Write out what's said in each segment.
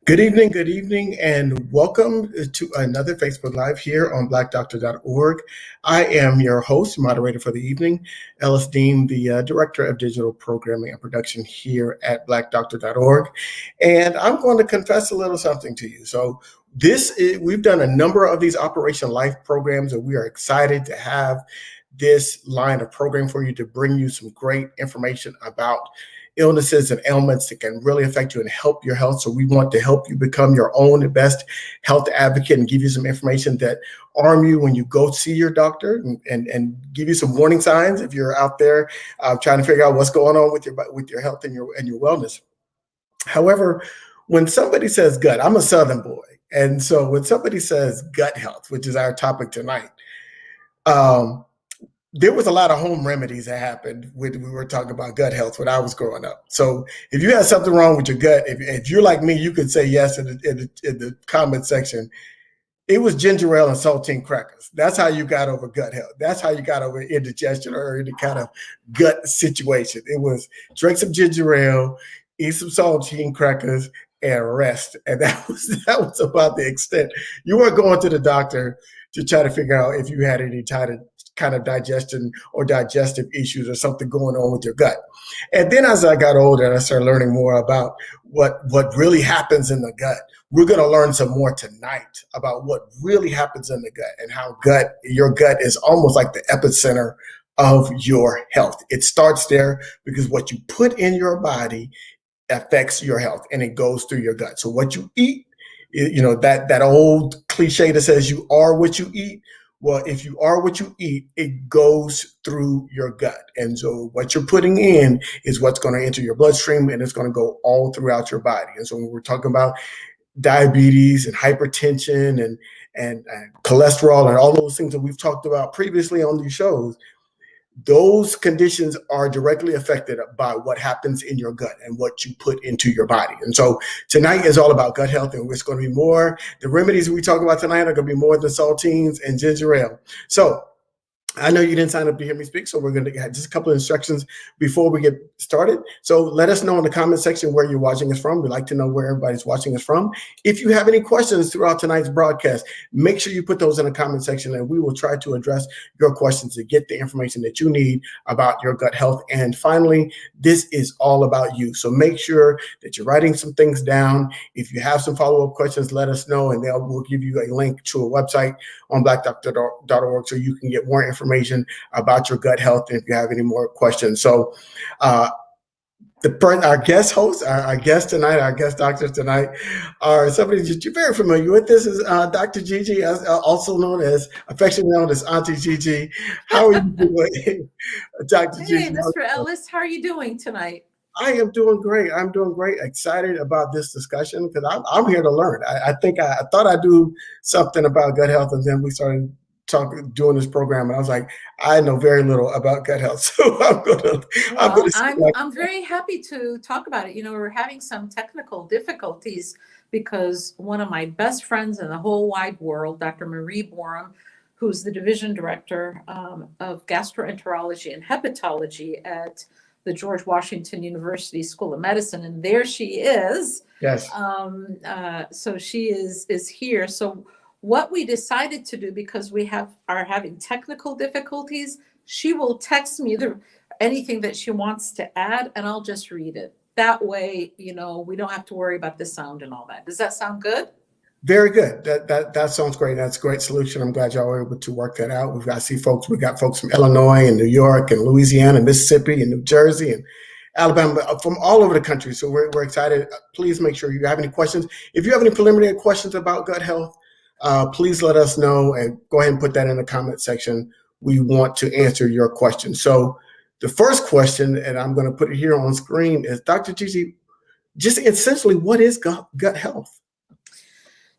good evening, and welcome to another Facebook Live here on blackdoctor.org. I am your host, moderator for the evening, Ellis Dean, the Director of Digital Programming and Production here at blackdoctor.org. And I'm going to confess a little something to you. So we've done a number of these Operation Life programs, and we are excited to have this line of program for you to bring you some great information about illnesses and ailments that can really affect you and help your health. So we want to help you become your own best health advocate and give you some information that arm you when you go see your doctor and give you some warning signs if you're out there trying to figure out what's going on with your health and your wellness. However, when somebody says gut, I'm a Southern boy. And so when somebody says gut health, which is our topic tonight, there was a lot of home remedies that happened when we were talking about gut health when I was growing up. So if you had something wrong with your gut, if you're like me, you could say yes in the comment section. It was ginger ale and saltine crackers. That's how you got over gut health. That's how you got over indigestion or any kind of gut situation. It was drink some ginger ale, eat some saltine crackers, and rest. And that was about the extent. You weren't going to the doctor to try to figure out if you had any kind of digestion or digestive issues or something going on with your gut. And then as I got older and I started learning more about what really happens in the gut, we're going to learn some more tonight about what really happens in the gut and how your gut is almost like the epicenter of your health. It starts there because what you put in your body affects your health and it goes through your gut. So what you eat, that old cliche that says you are what you eat. Well, if you are what you eat, it goes through your gut. And so what you're putting in is what's going to enter your bloodstream and it's going to go all throughout your body. And so when we're talking about diabetes and hypertension and cholesterol and all those things that we've talked about previously on these shows, those conditions are directly affected by what happens in your gut and what you put into your body. And so tonight is all about gut health, and it's going to be more, the remedies we talk about tonight are going to be more than saltines and ginger ale. So I know you didn't sign up to hear me speak, so we're going to have just a couple of instructions before we get started. So let us know in the comment section where you're watching us from. We'd like to know where everybody's watching us from. If you have any questions throughout tonight's broadcast, make sure you put those in the comment section, and we will try to address your questions to get the information that you need about your gut health. And finally, this is all about you. So make sure that you're writing some things down. If you have some follow-up questions, let us know, and we'll give you a link to a website on blackdoctor.org so you can get more information about your gut health if you have any more questions. So our guest host, our guest tonight, our guest doctors tonight are somebody that you're very familiar with. This is Dr. Gigi, also affectionately known as Auntie Gigi. How are you doing, Dr. Gigi? Hey, Mr. Ellis, how are you doing tonight? I am doing great. I'm doing great. Excited about this discussion because I'm here to learn. I thought I'd do something about gut health, and then we started doing this program, and I was like, I know very little about gut health, so I'm very happy to talk about it. We're having some technical difficulties because one of my best friends in the whole wide world, Dr. Marie Borum, who's the division director of gastroenterology and hepatology at the George Washington University School of Medicine, and there she is. Yes. So she is here. So what we decided to do, because we are having technical difficulties, she will text me anything that she wants to add, and I'll just read it. That way, we don't have to worry about the sound and all that. Does that sound good? Very good. That sounds great. That's a great solution. I'm glad y'all were able to work that out. We got folks from Illinois and New York and Louisiana and Mississippi and New Jersey and Alabama, from all over the country. So we're excited. Please make sure you have any questions. If you have any preliminary questions about gut health, please let us know and go ahead and put that in the comment section. We want to answer your question. So the first question, and I'm going to put it here on screen, is Dr. Gigi, just essentially, what is gut health?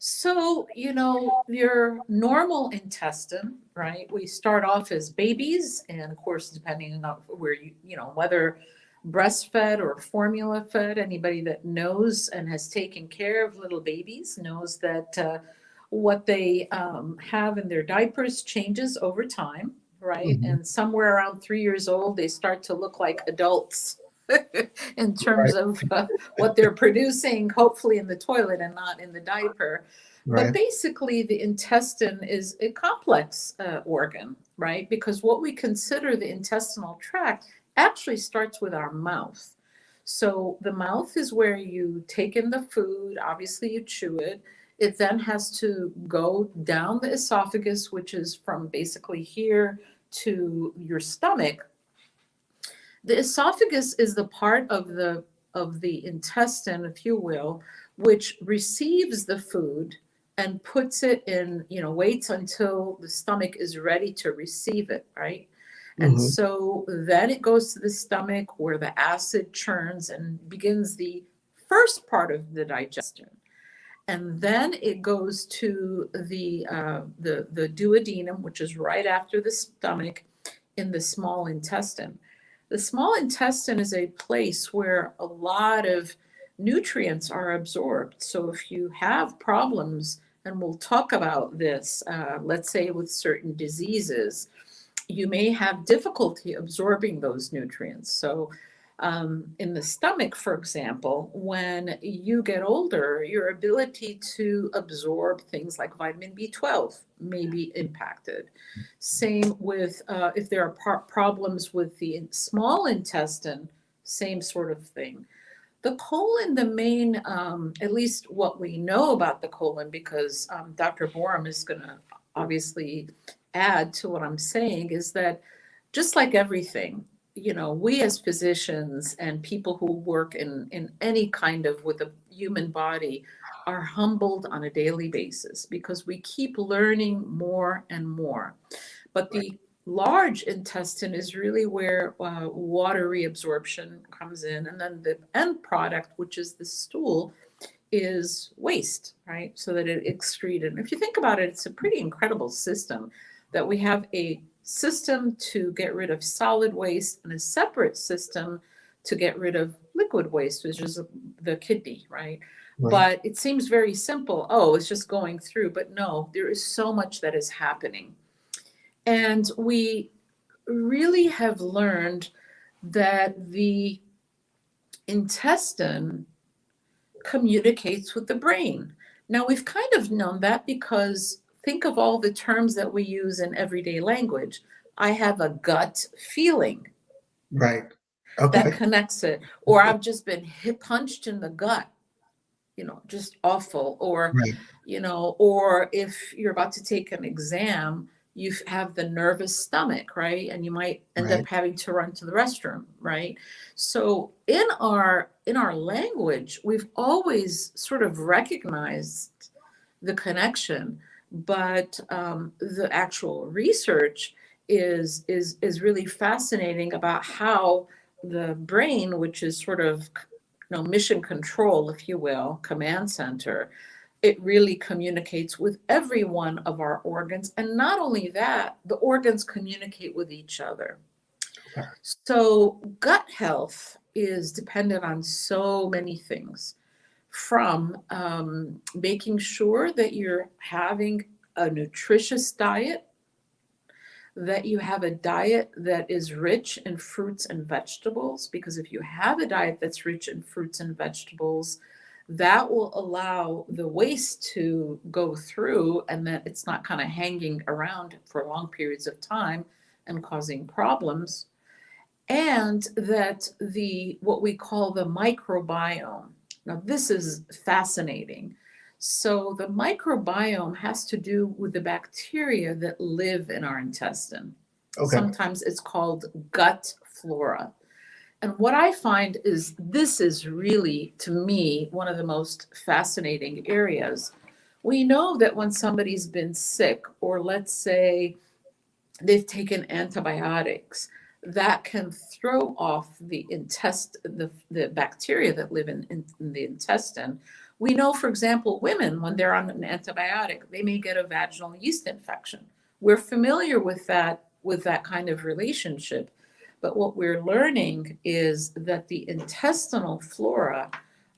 So, your normal intestine, right? We start off as babies, and of course, depending on where whether breastfed or formula fed, anybody that knows and has taken care of little babies knows that what they have in their diapers changes over time, right? Mm-hmm. And somewhere around 3 years old, they start to look like adults, in terms of what they're producing, hopefully in the toilet and not in the diaper. But Right. basically, the intestine is a complex organ, right? Because what we consider the intestinal tract actually starts with our mouth. So the mouth is where you take in the food, obviously, you chew it. It then has to go down the esophagus, which is from basically here to your stomach. The esophagus is the part of the intestine, if you will, which receives the food and puts it in, waits until the stomach is ready to receive it, right? And Hmm. so then it goes to the stomach where the acid churns and begins the first part of the digestion. And then it goes to the duodenum, which is right after the stomach in the small intestine. The small intestine is a place where a lot of nutrients are absorbed. So if you have problems, and we'll talk about this, let's say with certain diseases, you may have difficulty absorbing those nutrients. So in the stomach, for example, when you get older, your ability to absorb things like vitamin B12 may be impacted. Same with if there are problems with the small intestine, same sort of thing. The colon, the main, at least what we know about the colon, because Dr. Borum is going to obviously add to what I'm saying, is that just like everything, we as physicians and people who work in any kind of with the human body are humbled on a daily basis because we keep learning more and more. But the large intestine is really where water reabsorption comes in. And then the end product, which is the stool, is waste, right? So that it excreted. And if you think about it, it's a pretty incredible system that we have a system to get rid of solid waste and a separate system to get rid of liquid waste, which is the kidney, right? Right. But it seems very simple. Oh, it's just going through. But no, there is so much that is happening. And we really have learned that the intestine communicates with the brain. Now, we've kind of known that because think of all the terms that we use in everyday language. I have a gut feeling. Right. That Okay. connects it. Or I've just been punched in the gut, just awful. Or, Right. Or if you're about to take an exam, you have the nervous stomach, right? And you might end Right. up having to run to the restroom, right? So in our language, we've always sort of recognized the connection, but the actual research is really fascinating about how the brain, which is sort of mission control, if you will, command center, it really communicates with every one of our organs. And not only that, the organs communicate with each other. Okay. So gut health is dependent on so many things, from making sure that you're having a nutritious diet, that you have a diet that is rich in fruits and vegetables, because if you have a diet that's rich in fruits and vegetables, that will allow the waste to go through and that it's not kind of hanging around for long periods of time and causing problems. And that what we call the microbiome. Now, this is fascinating. So the microbiome has to do with the bacteria that live in our intestine. Okay. Sometimes it's called gut flora. And what I find is this is really, to me, one of the most fascinating areas. We know that when somebody's been sick, or let's say they've taken antibiotics, that can throw off the bacteria that live in the intestine. We know, for example, women, when they're on an antibiotic, they may get a vaginal yeast infection. We're familiar with that kind of relationship. But what we're learning is that the intestinal flora,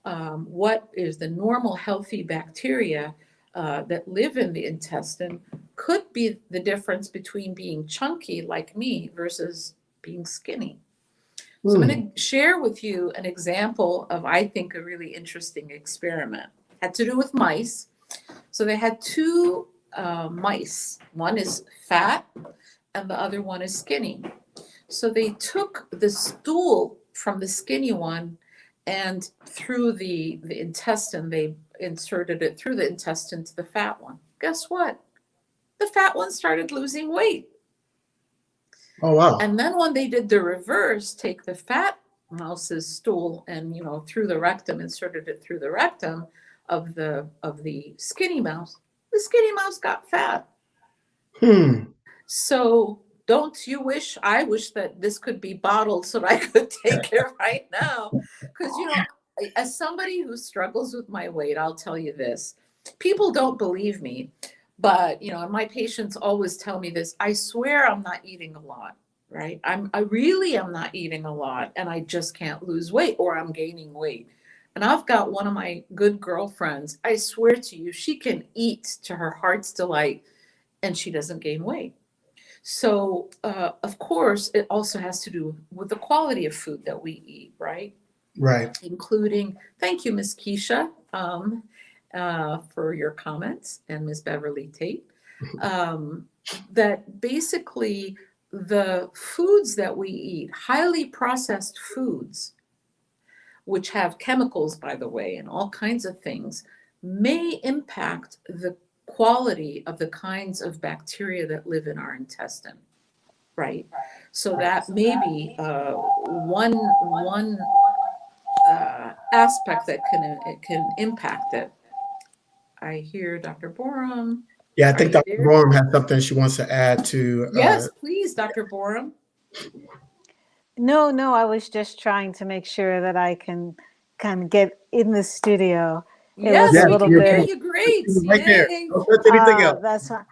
what is the normal healthy bacteria that live in the intestine, could be the difference between being chunky like me versus being skinny. So I'm going to share with you an example of, I think, a really interesting experiment. It had to do with mice. So they had two mice. One is fat and the other one is skinny. So they took the stool from the skinny one, and through the intestine, they inserted it through the intestine to the fat one. Guess what? The fat one started losing weight. Oh, wow. And then when they did the reverse, take the fat mouse's stool and, through the rectum, inserted it through the rectum of the skinny mouse, the skinny mouse got fat. So I wish that this could be bottled so that I could take it right now. Because, as somebody who struggles with my weight, I'll tell you this. People don't believe me, but, and my patients always tell me this. I swear I'm not eating a lot, right? I really am not eating a lot, and I just can't lose weight, or I'm gaining weight. And I've got one of my good girlfriends, I swear to you, she can eat to her heart's delight, and she doesn't gain weight. So, of course, it also has to do with the quality of food that we eat, right? Right. Including, thank you, Ms. Keisha, for your comments, and Ms. Beverly Tate, that basically the foods that we eat, highly processed foods, which have chemicals, by the way, and all kinds of things, may impact the quality of the kinds of bacteria that live in our intestine, right? So that may be one aspect that can impact it. I hear Dr. Borum. Yeah, I think Dr. Borum has something she wants to add to. Yes, please, Dr. Borum. No, I was just trying to make sure that I can kind of get in the studio. Yes, we can hear you great. Right there. Don't touch anything else. That's fine.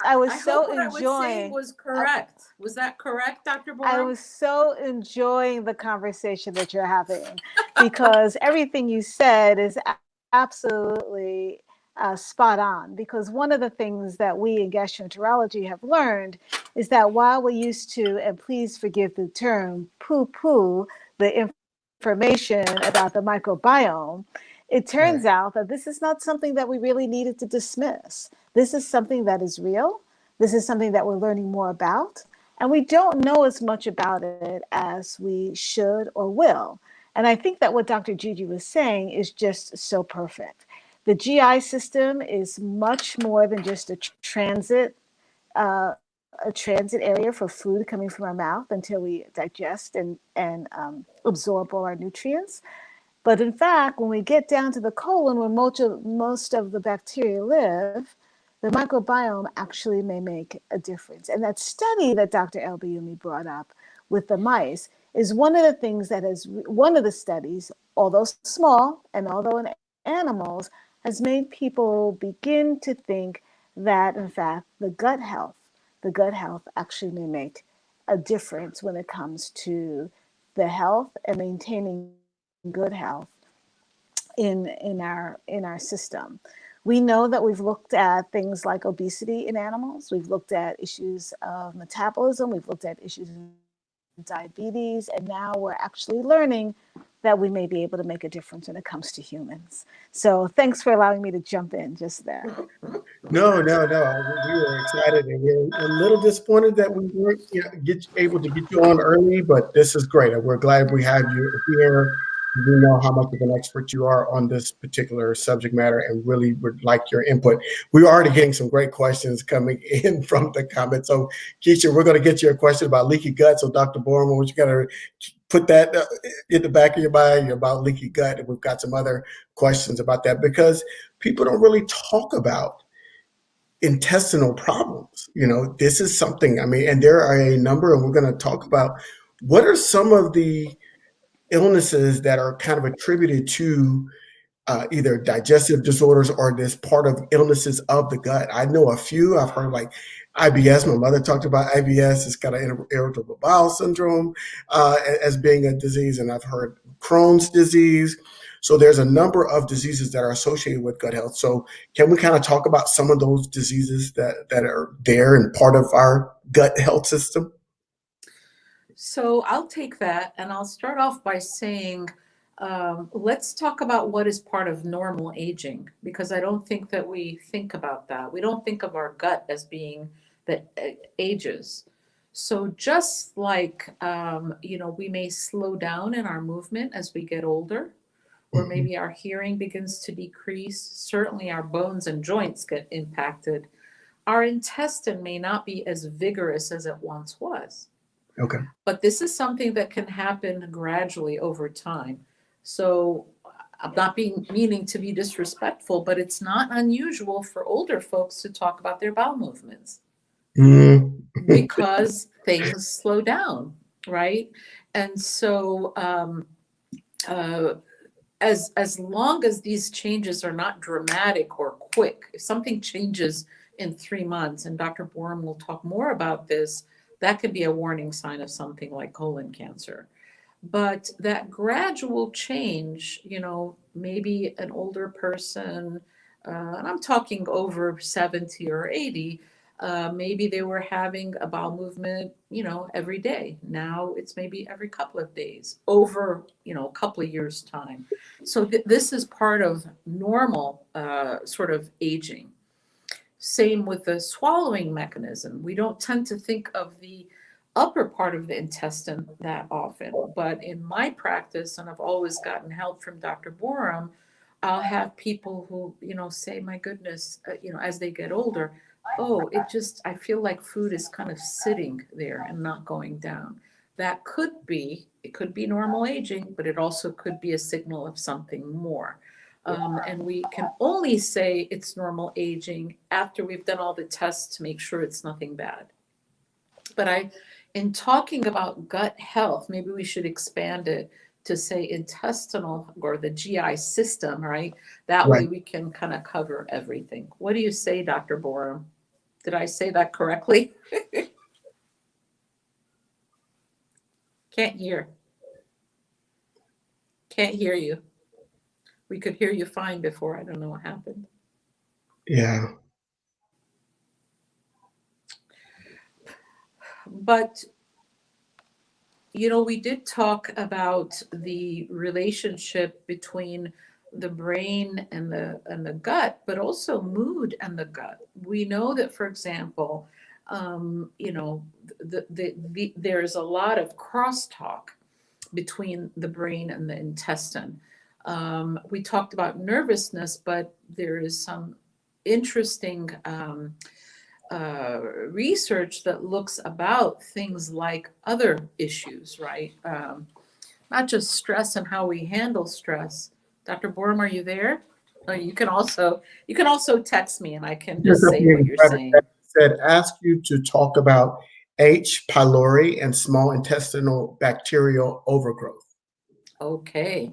I was so enjoying. What I was saying was correct. Was that correct, Dr. Borum? I was so enjoying the conversation that you're having, because everything you said is absolutely spot on. Because one of the things that we in gastroenterology have learned is that while we used to, and please forgive the term, poo-poo the information about the microbiome, it turns out that this is not something that we really needed to dismiss. This is something that is real. This is something that we're learning more about. And we don't know as much about it as we should or will. And I think that what Dr. Gigi was saying is just so perfect. The GI system is much more than just a transit area for food coming from our mouth until we digest and absorb all our nutrients. But in fact, when we get down to the colon, where most of the bacteria live, the microbiome actually may make a difference. And that study that Dr. El-Bayoumi brought up with the mice is one of the things that one of the studies, although small and although in animals, has made people begin to think that, in fact, the gut health actually may make a difference when it comes to the health and maintaining good health in our system. We know that we've looked at things like obesity in animals. We've looked at issues of metabolism. We've looked at issues of diabetes. And now we're actually learning that we may be able to make a difference when it comes to humans. So thanks for allowing me to jump in just there. No. We were excited, and we're a little disappointed that we weren't able to get you on early, but this is great. We're glad we have you here. We know how much of an expert you are on this particular subject matter, and really would like your input. We're already getting some great questions coming in from the comments. So, Keisha, we're going to get you a question about leaky gut. So, Dr. Borum, you got to put that in the back of your mind about leaky gut. And we've got some other questions about that, because people don't really talk about intestinal problems. This is something, and there are a number, and we're going to talk about what are some of the illnesses that are kind of attributed to either digestive disorders or this part of illnesses of the gut. I know a few. I've heard like IBS. My mother talked about IBS. It's got an irritable bowel syndrome as being a disease, and I've heard Crohn's disease. So there's a number of diseases that are associated with gut health. So can we kind of talk about some of those diseases that are there and part of our gut health system? So I'll take that and I'll start off by saying, let's talk about what is part of normal aging, because I don't think that we think about that. We don't think of our gut as being that ages. So just like, we may slow down in our movement as we get older, or Mhm. maybe our hearing begins to decrease. Certainly our bones and joints get impacted. Our intestine may not be as vigorous as it once was. Okay. But this is something that can happen gradually over time. So I'm not meaning to be disrespectful, but it's not unusual for older folks to talk about their bowel movements Mm. because things slow down, right? And so as long as these changes are not dramatic or quick, if something changes in 3 months, and Dr. Borum will talk more about this, that could be a warning sign of something like colon cancer. But that gradual change, maybe an older person, and I'm talking over 70 or 80, maybe they were having a bowel movement, every day. Now it's maybe every couple of days over, a couple of years' time. So this is part of normal sort of aging. Same with the swallowing mechanism. We don't tend to think of the upper part of the intestine that often, but in my practice, and I've always gotten help from Dr. Borum, I'll have people who, say, my goodness, as they get older, oh, I feel like food is kind of sitting there and not going down. It could be normal aging, but it also could be a signal of something more. And we can only say it's normal aging after we've done all the tests to make sure it's nothing bad. But in talking about gut health, maybe we should expand it to say intestinal or the GI system, right? That way Right. we can kind of cover everything. What do you say, Dr. Borum? Did I say that correctly? Can't hear. Can't hear you. We could hear you fine before. I don't know what happened. Yeah. But we did talk about the relationship between the brain and the gut, but also mood and the gut. We know that, for example, there's a lot of crosstalk between the brain and the intestine. We talked about nervousness, but there is some interesting research that looks about things like other issues, right? Not just stress and how we handle stress. Dr. Borum, are you there? Oh, you can also text me and I can just Just up say here what in you're the saying. said, ask you to talk about H. pylori and small intestinal bacterial overgrowth. Okay.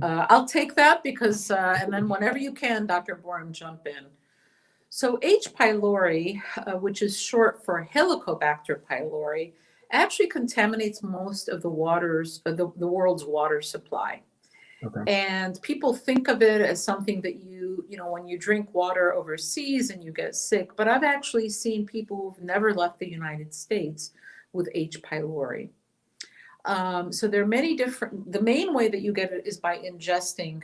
I'll take that because, and then whenever you can, Dr. Borum, jump in. So H. pylori, which is short for Helicobacter pylori, actually contaminates most of the the world's water supply. Okay. And people think of it as something that when you drink water overseas and you get sick, but I've actually seen people who've never left the United States with H. pylori. So there are many different, the main way that you get it is by ingesting,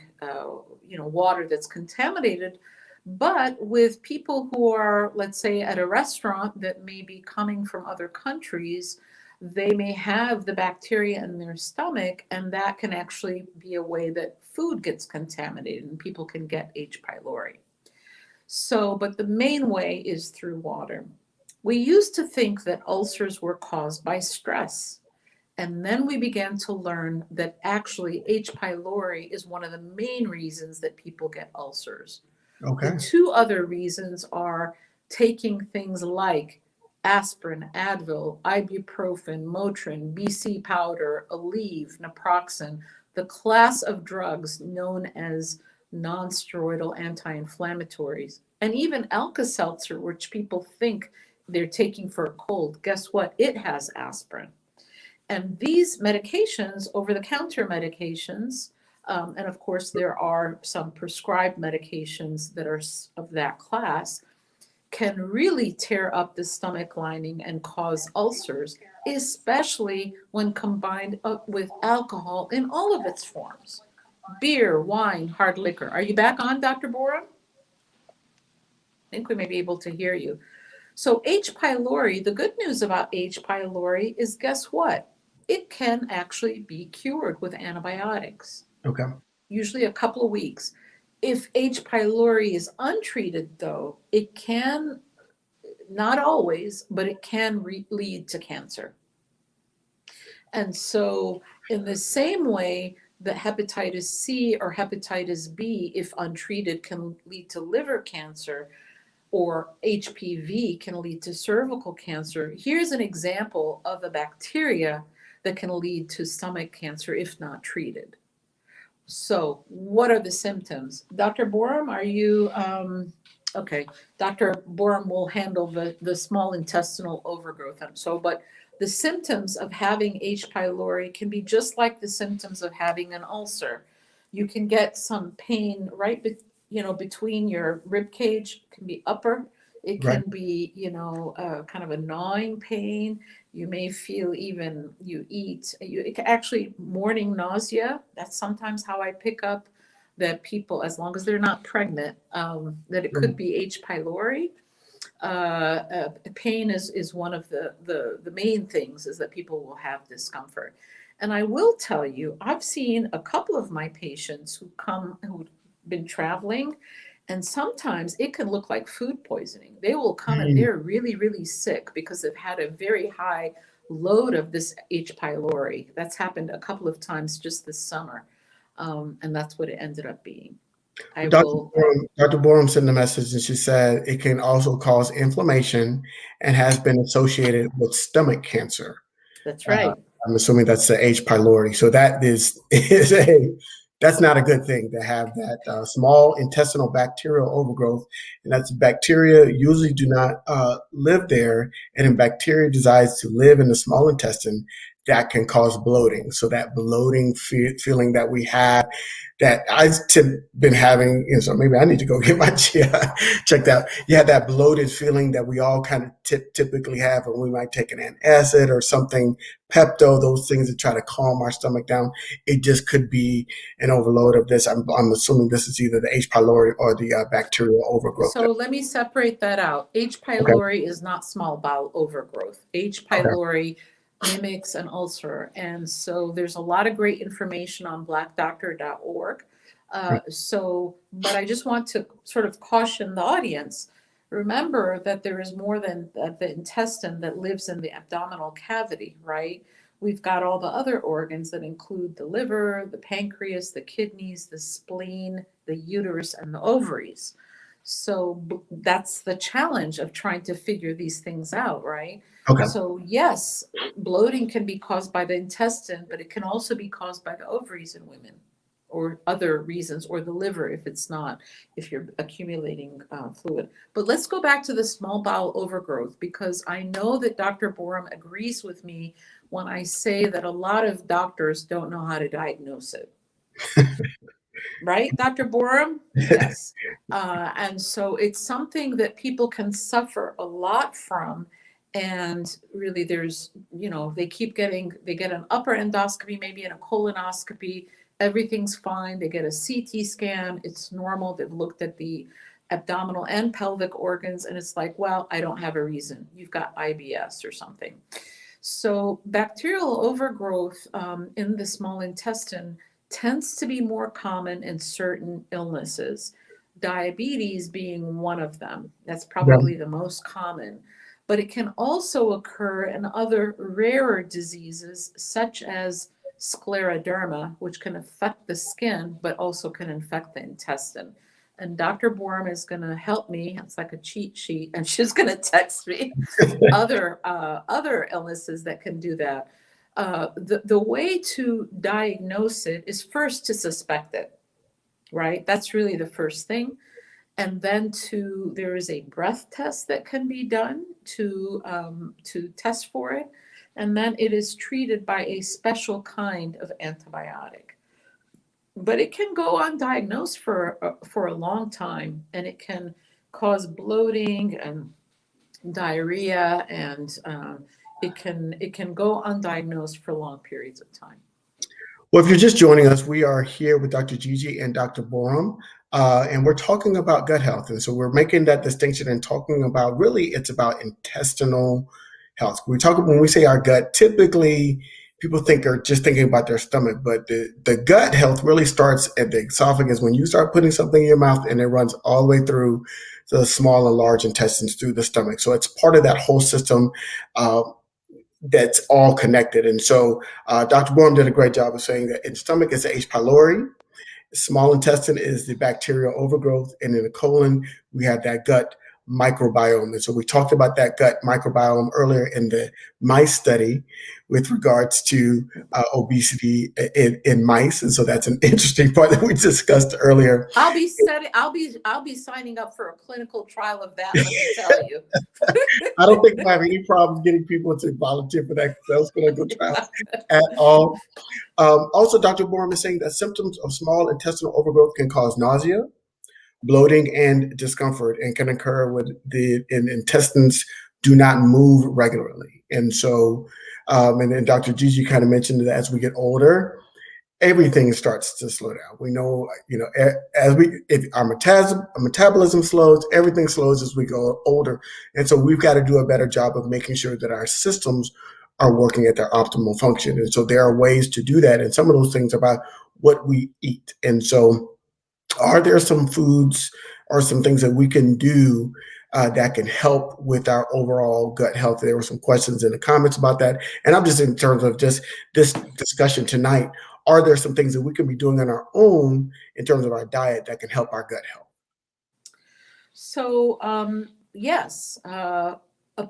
water that's contaminated. But with people who are, let's say, at a restaurant that may be coming from other countries, they may have the bacteria in their stomach, and that can actually be a way that food gets contaminated and people can get H. pylori. So, but the main way is through water. We used to think that ulcers were caused by stress. And then we began to learn that actually H. pylori is one of the main reasons that people get ulcers. Okay. The two other reasons are taking things like aspirin, Advil, ibuprofen, Motrin, BC powder, Aleve, naproxen, the class of drugs known as non-steroidal anti-inflammatories, and even Alka-Seltzer, which people think they're taking for a cold. Guess what? It has aspirin. And these medications, over-the-counter medications, and of course there are some prescribed medications that are of that class, can really tear up the stomach lining and cause ulcers, especially when combined with alcohol in all of its forms. Beer, wine, hard liquor. Are you back on, Dr. Borum? I think we may be able to hear you. So H. pylori, the good news about H. pylori is, guess what? It can actually be cured with antibiotics. Okay. Usually a couple of weeks. If H. pylori is untreated, though, it can, not always, but it can lead to cancer. And so in the same way that hepatitis C or hepatitis B, if untreated, can lead to liver cancer, or HPV can lead to cervical cancer, here's an example of a bacteria that can lead to stomach cancer if not treated. So what are the symptoms? Dr. Borum, are you, okay, Dr. Borum will handle the small intestinal overgrowth. But the symptoms of having H. pylori can be just like the symptoms of having an ulcer. You can get some pain right between your rib cage. It can be upper. It can Right. be, kind of a gnawing pain. You may feel even it can actually morning nausea. That's sometimes how I pick up that people, as long as they're not pregnant, that it could be H. pylori. Pain is one of the main things, is that people will have discomfort. And I will tell you, I've seen a couple of my patients who've been traveling, and sometimes it can look like food poisoning. They will come and they're really, really sick because they've had a very high load of this H. pylori. That's happened a couple of times just this summer. And that's what it ended up being. Dr. Borum sent a message and she said it can also cause inflammation and has been associated with stomach cancer. That's right. I'm assuming that's the H. pylori. So that that's not a good thing to have that small intestinal bacterial overgrowth. And that's bacteria usually do not live there. And in bacteria decides to live in the small intestine, that can cause bloating. So that bloating feeling that we have, that I've been having, so maybe I need to go get my GI checked out. You have that bloated feeling that we all kind of typically have, and we might take an antacid or something, Pepto, those things that try to calm our stomach down. It just could be an overload of this. I'm assuming this is either the H. pylori or the bacterial overgrowth. So let me separate that out. H. pylori is not small bowel overgrowth. H. pylori mimics an ulcer. And so there's a lot of great information on blackdoctor.org. But I just want to sort of caution the audience. Remember that there is more than the intestine that lives in the abdominal cavity, right? We've got all the other organs that include the liver, the pancreas, the kidneys, the spleen, the uterus, and the ovaries. So that's the challenge of trying to figure these things out, right? Okay. So yes, bloating can be caused by the intestine, but it can also be caused by the ovaries in women, or other reasons, or the liver if you're accumulating fluid. But let's go back to the small bowel overgrowth, because I know that Dr. Borum agrees with me when I say that a lot of doctors don't know how to diagnose it. Right, Dr. Borum? Yes. And so it's something that people can suffer a lot from. And really there's, they get an upper endoscopy, maybe in a colonoscopy, everything's fine. They get a CT scan, it's normal. They've looked at the abdominal and pelvic organs, and it's like, well, I don't have a reason. You've got IBS or something. So bacterial overgrowth in the small intestine tends to be more common in certain illnesses, diabetes being one of them. That's probably the most common. But it can also occur in other rarer diseases, such as scleroderma, which can affect the skin, but also can infect the intestine. And Dr. Borum is going to help me. It's like a cheat sheet, and she's going to text me other illnesses that can do that. The way to diagnose it is first to suspect it, right? That's really the first thing. And then there is a breath test that can be done to test for it. And then it is treated by a special kind of antibiotic. But it can go undiagnosed for a long time, and it can cause bloating and diarrhea, and it can go undiagnosed for long periods of time. Well, if you're just joining us, we are here with Dr. Gigi and Dr. Borum, and we're talking about gut health. And so we're making that distinction and talking about, really, it's about intestinal health. When we say our gut, typically people are just thinking about their stomach, but the gut health really starts at the esophagus. When you start putting something in your mouth and it runs all the way through the small and large intestines through the stomach. So it's part of that whole system. That's all connected. And so Dr. Borum did a great job of saying that in stomach it's the H. pylori, small intestine is the bacterial overgrowth, and in the colon we have that gut microbiome. And so we talked about that gut microbiome earlier in the mice study with regards to obesity in mice. And so that's an interesting part that we discussed earlier. I'll be signing up for a clinical trial of that, let me tell you. I don't think we have any problems getting people to volunteer for that those clinical trials at all. Also, Dr. Borum is saying that symptoms of small intestinal overgrowth can cause nausea, bloating, and discomfort, and can occur when the intestines do not move regularly. And so, and then Dr. Gigi kind of mentioned that as we get older, everything starts to slow down. We know, if our metabolism slows, everything slows as we go older. And so we've got to do a better job of making sure that our systems are working at their optimal function. And so there are ways to do that. And some of those things are about what we eat. And so are there some foods or some things that we can do that can help with our overall gut health? There were some questions in the comments about that. And I'm just in terms of just this discussion tonight, are there some things that we can be doing on our own in terms of our diet that can help our gut health? So yes, a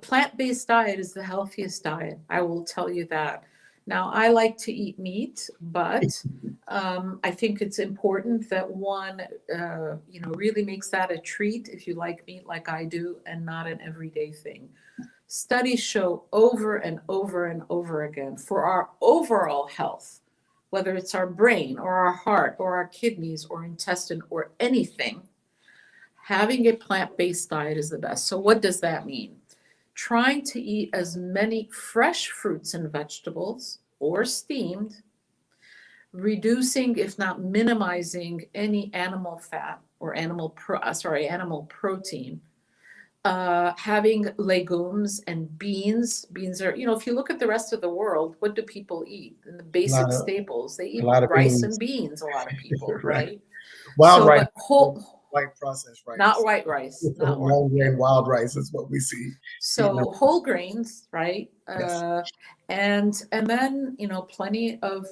plant-based diet is the healthiest diet. I will tell you that. Now, I like to eat meat, but I think it's important that one, really makes that a treat if you like meat like I do, and not an everyday thing. Studies show over and over and over again, for our overall health, whether it's our brain or our heart or our kidneys or intestine or anything, having a plant-based diet is the best. So what does that mean? Trying to eat as many fresh fruits and vegetables or steamed, reducing, if not minimizing, any animal fat or animal protein, having legumes and beans. Beans are, if you look at the rest of the world, what do people eat? In the basic staples, they eat rice and beans, a lot of people, right? Wild rice. White processed rice. Not white rice. Not long grain wild rice is what we see. So whole grains, right? Yes. And then, plenty of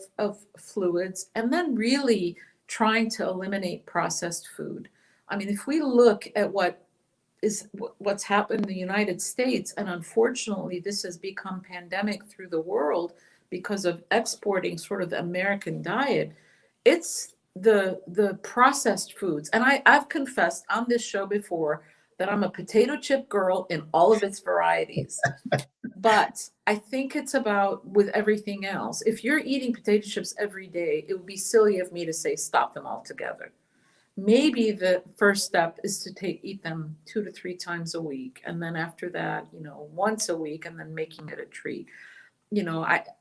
fluids, and then really trying to eliminate processed food. I mean, if we look at what's happened in the United States, and unfortunately this has become pandemic through the world because of exporting sort of the American diet, it's the processed foods. And I've confessed on this show before that I'm a potato chip girl in all of its varieties. But I think it's about with everything else. If you're eating potato chips every day, it would be silly of me to say stop them altogether. Maybe the first step is to eat them 2 to 3 times a week. And then after that, once a week, and then making it a treat.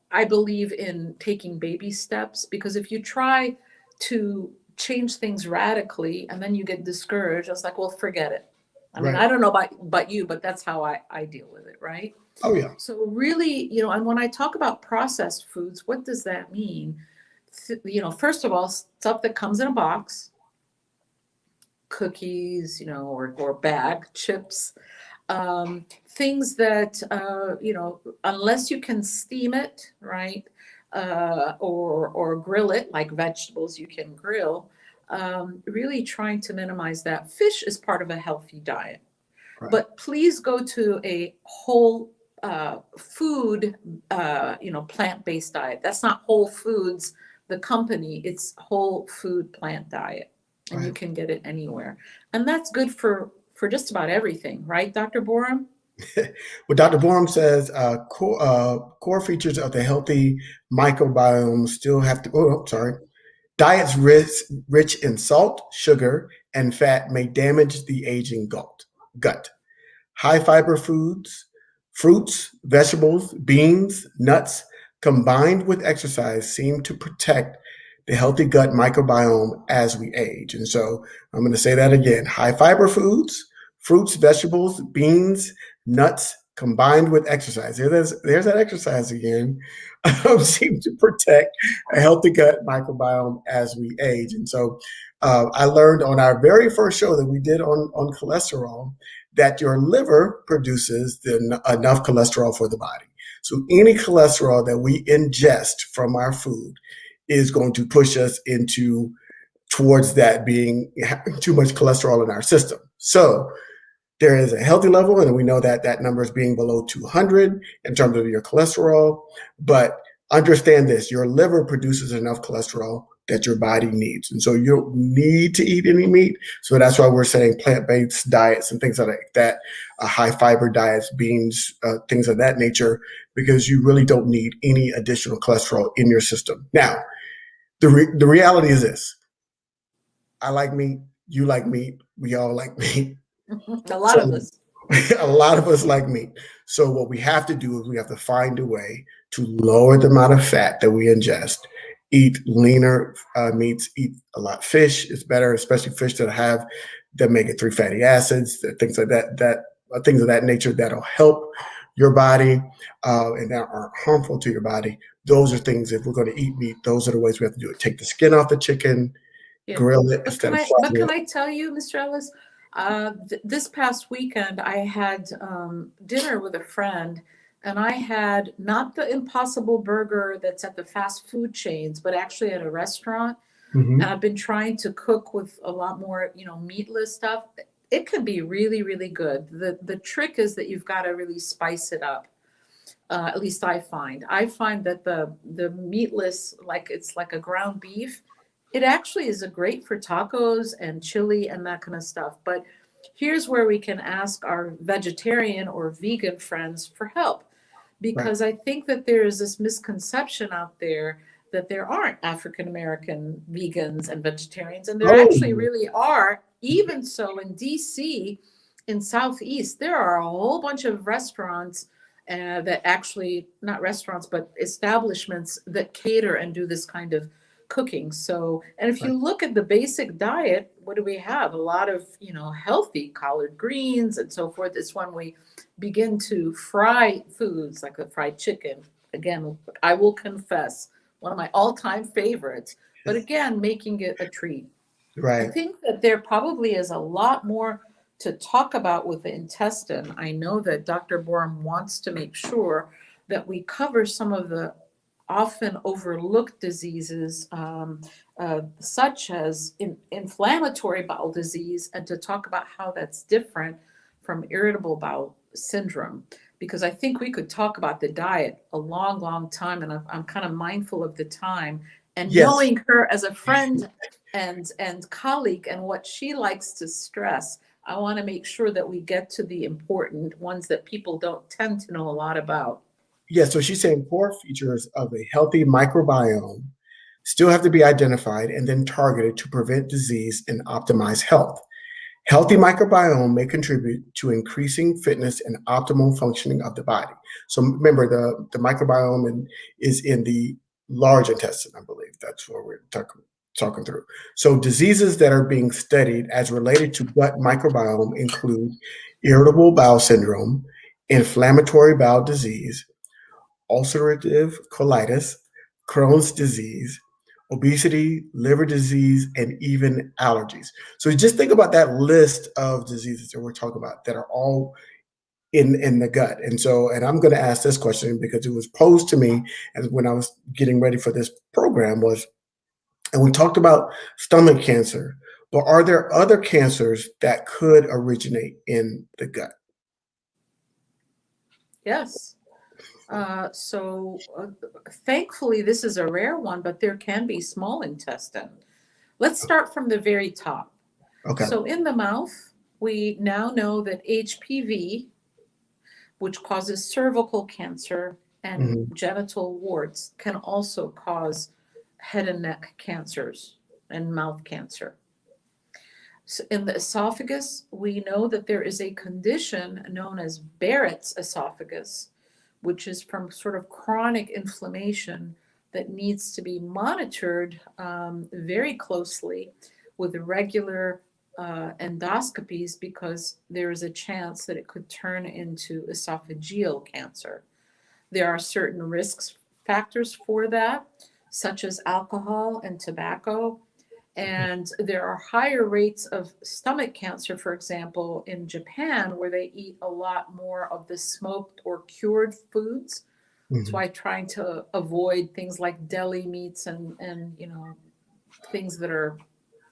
I believe in taking baby steps, because if you try to change things radically and then you get discouraged, I was like, well, forget it. I mean, I don't know about you, but that's how I deal with it, right? Oh, yeah. So really, and when I talk about processed foods, what does that mean? First of all, stuff that comes in a box, cookies, or bag chips, things that, unless you can steam it, right? Or grill it, like vegetables you can grill, really trying to minimize that. Fish is part of a healthy diet, right. But please go to a whole food, plant-based diet. That's not Whole Foods, the company, it's whole food plant diet, and right. You can get it anywhere. And that's good for just about everything, right, Dr. Borum? Well, Dr. Borum says core features of the healthy microbiome still have to. Oh, sorry. Diets rich in salt, sugar, and fat may damage the aging gut. High fiber foods, fruits, vegetables, beans, nuts, combined with exercise seem to protect the healthy gut microbiome as we age. And so I'm going to say that again. High fiber foods, fruits, vegetables, beans, nuts, combined with exercise. There's that exercise again. Seem to protect a healthy gut microbiome as we age. And so I learned on our very first show that we did on cholesterol that your liver produces enough cholesterol for the body. So any cholesterol that we ingest from our food is going to push us towards that being too much cholesterol in our system. So there is a healthy level, and we know that that number is being below 200 in terms of your cholesterol. But understand this, your liver produces enough cholesterol that your body needs. And so you don't need to eat any meat. So that's why we're saying plant-based diets and things like that, high fiber diets, beans, things of that nature, because you really don't need any additional cholesterol in your system. Now, the reality is this. I like meat. You like meat. We all like meat. A lot of us. A lot of us like meat. So what we have to do is we have to find a way to lower the amount of fat that we ingest, eat leaner meats, eat a lot of fish. It's better, especially fish that have the omega-3 fatty acids, things like that things of that nature that'll help your body and that aren't harmful to your body. Those are things, if we're going to eat meat, those are the ways we have to do it. Take the skin off the chicken, grill it instead of frying it. But can I tell you, Mr. Ellis, this past weekend I had dinner with a friend, and I had not the Impossible Burger that's at the fast food chains, but actually at a restaurant. Mm-hmm. And I've been trying to cook with a lot more, meatless stuff. It could be really, really good. The trick is that you've got to really spice it up. At least I find that the meatless, it's like a ground beef, it actually is a great for tacos and chili and that kind of stuff. But here's where we can ask our vegetarian or vegan friends for help, because I think that there is this misconception out there that there aren't African American vegans and vegetarians, and there actually really are. Even so, in DC, in Southeast, there are a whole bunch of restaurants that actually, not restaurants, but establishments that cater and do this kind of cooking. So, and if you look at the basic diet, what do we have? A lot of, healthy collard greens and so forth. It's when we begin to fry foods like the fried chicken. Again, I will confess, one of my all-time favorites, but again, making it a treat. Right. I think that there probably is a lot more to talk about with the intestine. I know that Dr. Borum wants to make sure that we cover some of the often overlooked diseases, such as inflammatory bowel disease, and to talk about how that's different from irritable bowel syndrome. Because I think we could talk about the diet a long, long time, and I'm kind of mindful of the time. And knowing her as a friend and colleague and what she likes to stress, I want to make sure that we get to the important ones that people don't tend to know a lot about. Yeah, so she's saying core features of a healthy microbiome still have to be identified and then targeted to prevent disease and optimize health. Healthy microbiome may contribute to increasing fitness and optimal functioning of the body. So remember, the microbiome is in the large intestine, I believe. That's what we're talking through. So diseases that are being studied as related to gut microbiome include irritable bowel syndrome, inflammatory bowel disease, ulcerative colitis, Crohn's disease, obesity, liver disease, and even allergies. So just think about that list of diseases that we're talking about that are all in the gut. And I'm going to ask this question because it was posed to me as when I was getting ready for this program and we talked about stomach cancer, but are there other cancers that could originate in the gut? Yes. Thankfully, this is a rare one, but there can be small intestine. Let's start from the very top. Okay. So in the mouth, we now know that HPV, which causes cervical cancer and genital warts, can also cause head and neck cancers and mouth cancer. So in the esophagus, we know that there is a condition known as Barrett's esophagus, which is from sort of chronic inflammation that needs to be monitored very closely with regular endoscopies, because there is a chance that it could turn into esophageal cancer. There are certain risk factors for that, such as alcohol and tobacco. And there are higher rates of stomach cancer, for example, in Japan, where they eat a lot more of the smoked or cured foods. That's why trying to avoid things like deli meats and you know, things that are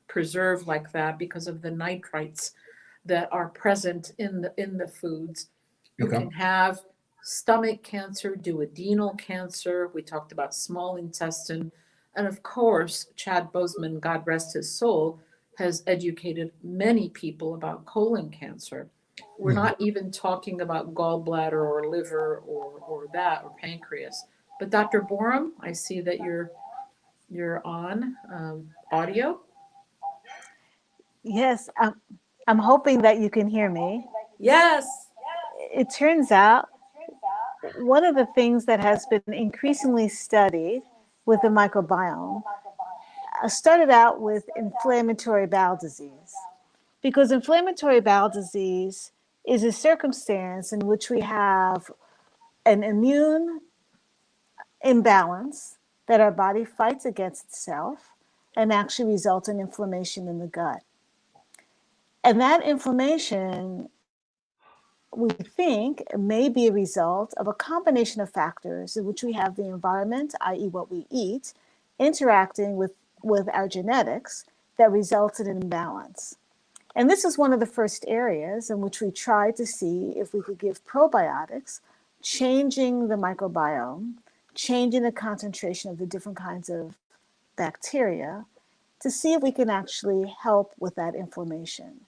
preserved like that because of the nitrites that are present in the foods. You can have stomach cancer, duodenal cancer. We talked about small intestine. And of course, Chad Boseman, God rest his soul, has educated many people about colon cancer. We're not even talking about gallbladder or liver or that or pancreas. But Dr. Borum, I see that you're on audio. Yes, I'm hoping that you can hear me. Yes. It turns out one of the things that has been increasingly studied with the microbiome started out with inflammatory bowel disease, because inflammatory bowel disease is a circumstance in which we have an immune imbalance that our body fights against itself and actually results in inflammation in the gut. And that inflammation, we think, may be a result of a combination of factors in which we have the environment, i.e. what we eat, interacting with our genetics that results in an imbalance. And this is one of the first areas in which we tried to see if we could give probiotics, changing the microbiome, changing the concentration of the different kinds of bacteria, to see if we can actually help with that inflammation.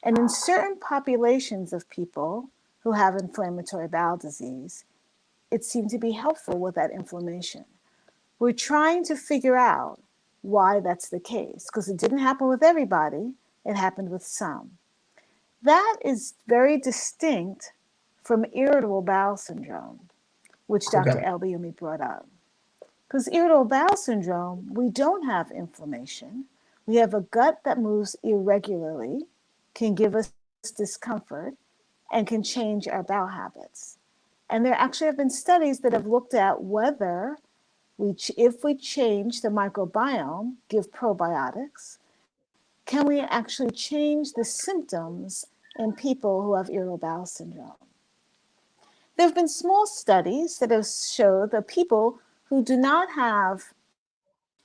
And in certain populations of people who have inflammatory bowel disease, it seemed to be helpful with that inflammation. We're trying to figure out why that's the case, because it didn't happen with everybody, it happened with some. That is very distinct from irritable bowel syndrome, which Dr. Albiumi brought up. Because irritable bowel syndrome, we don't have inflammation. We have a gut that moves irregularly, can give us discomfort, and can change our bowel habits. And there actually have been studies that have looked at whether if we change the microbiome, give probiotics, can we actually change the symptoms in people who have irritable bowel syndrome? There have been small studies that have showed that people who do not have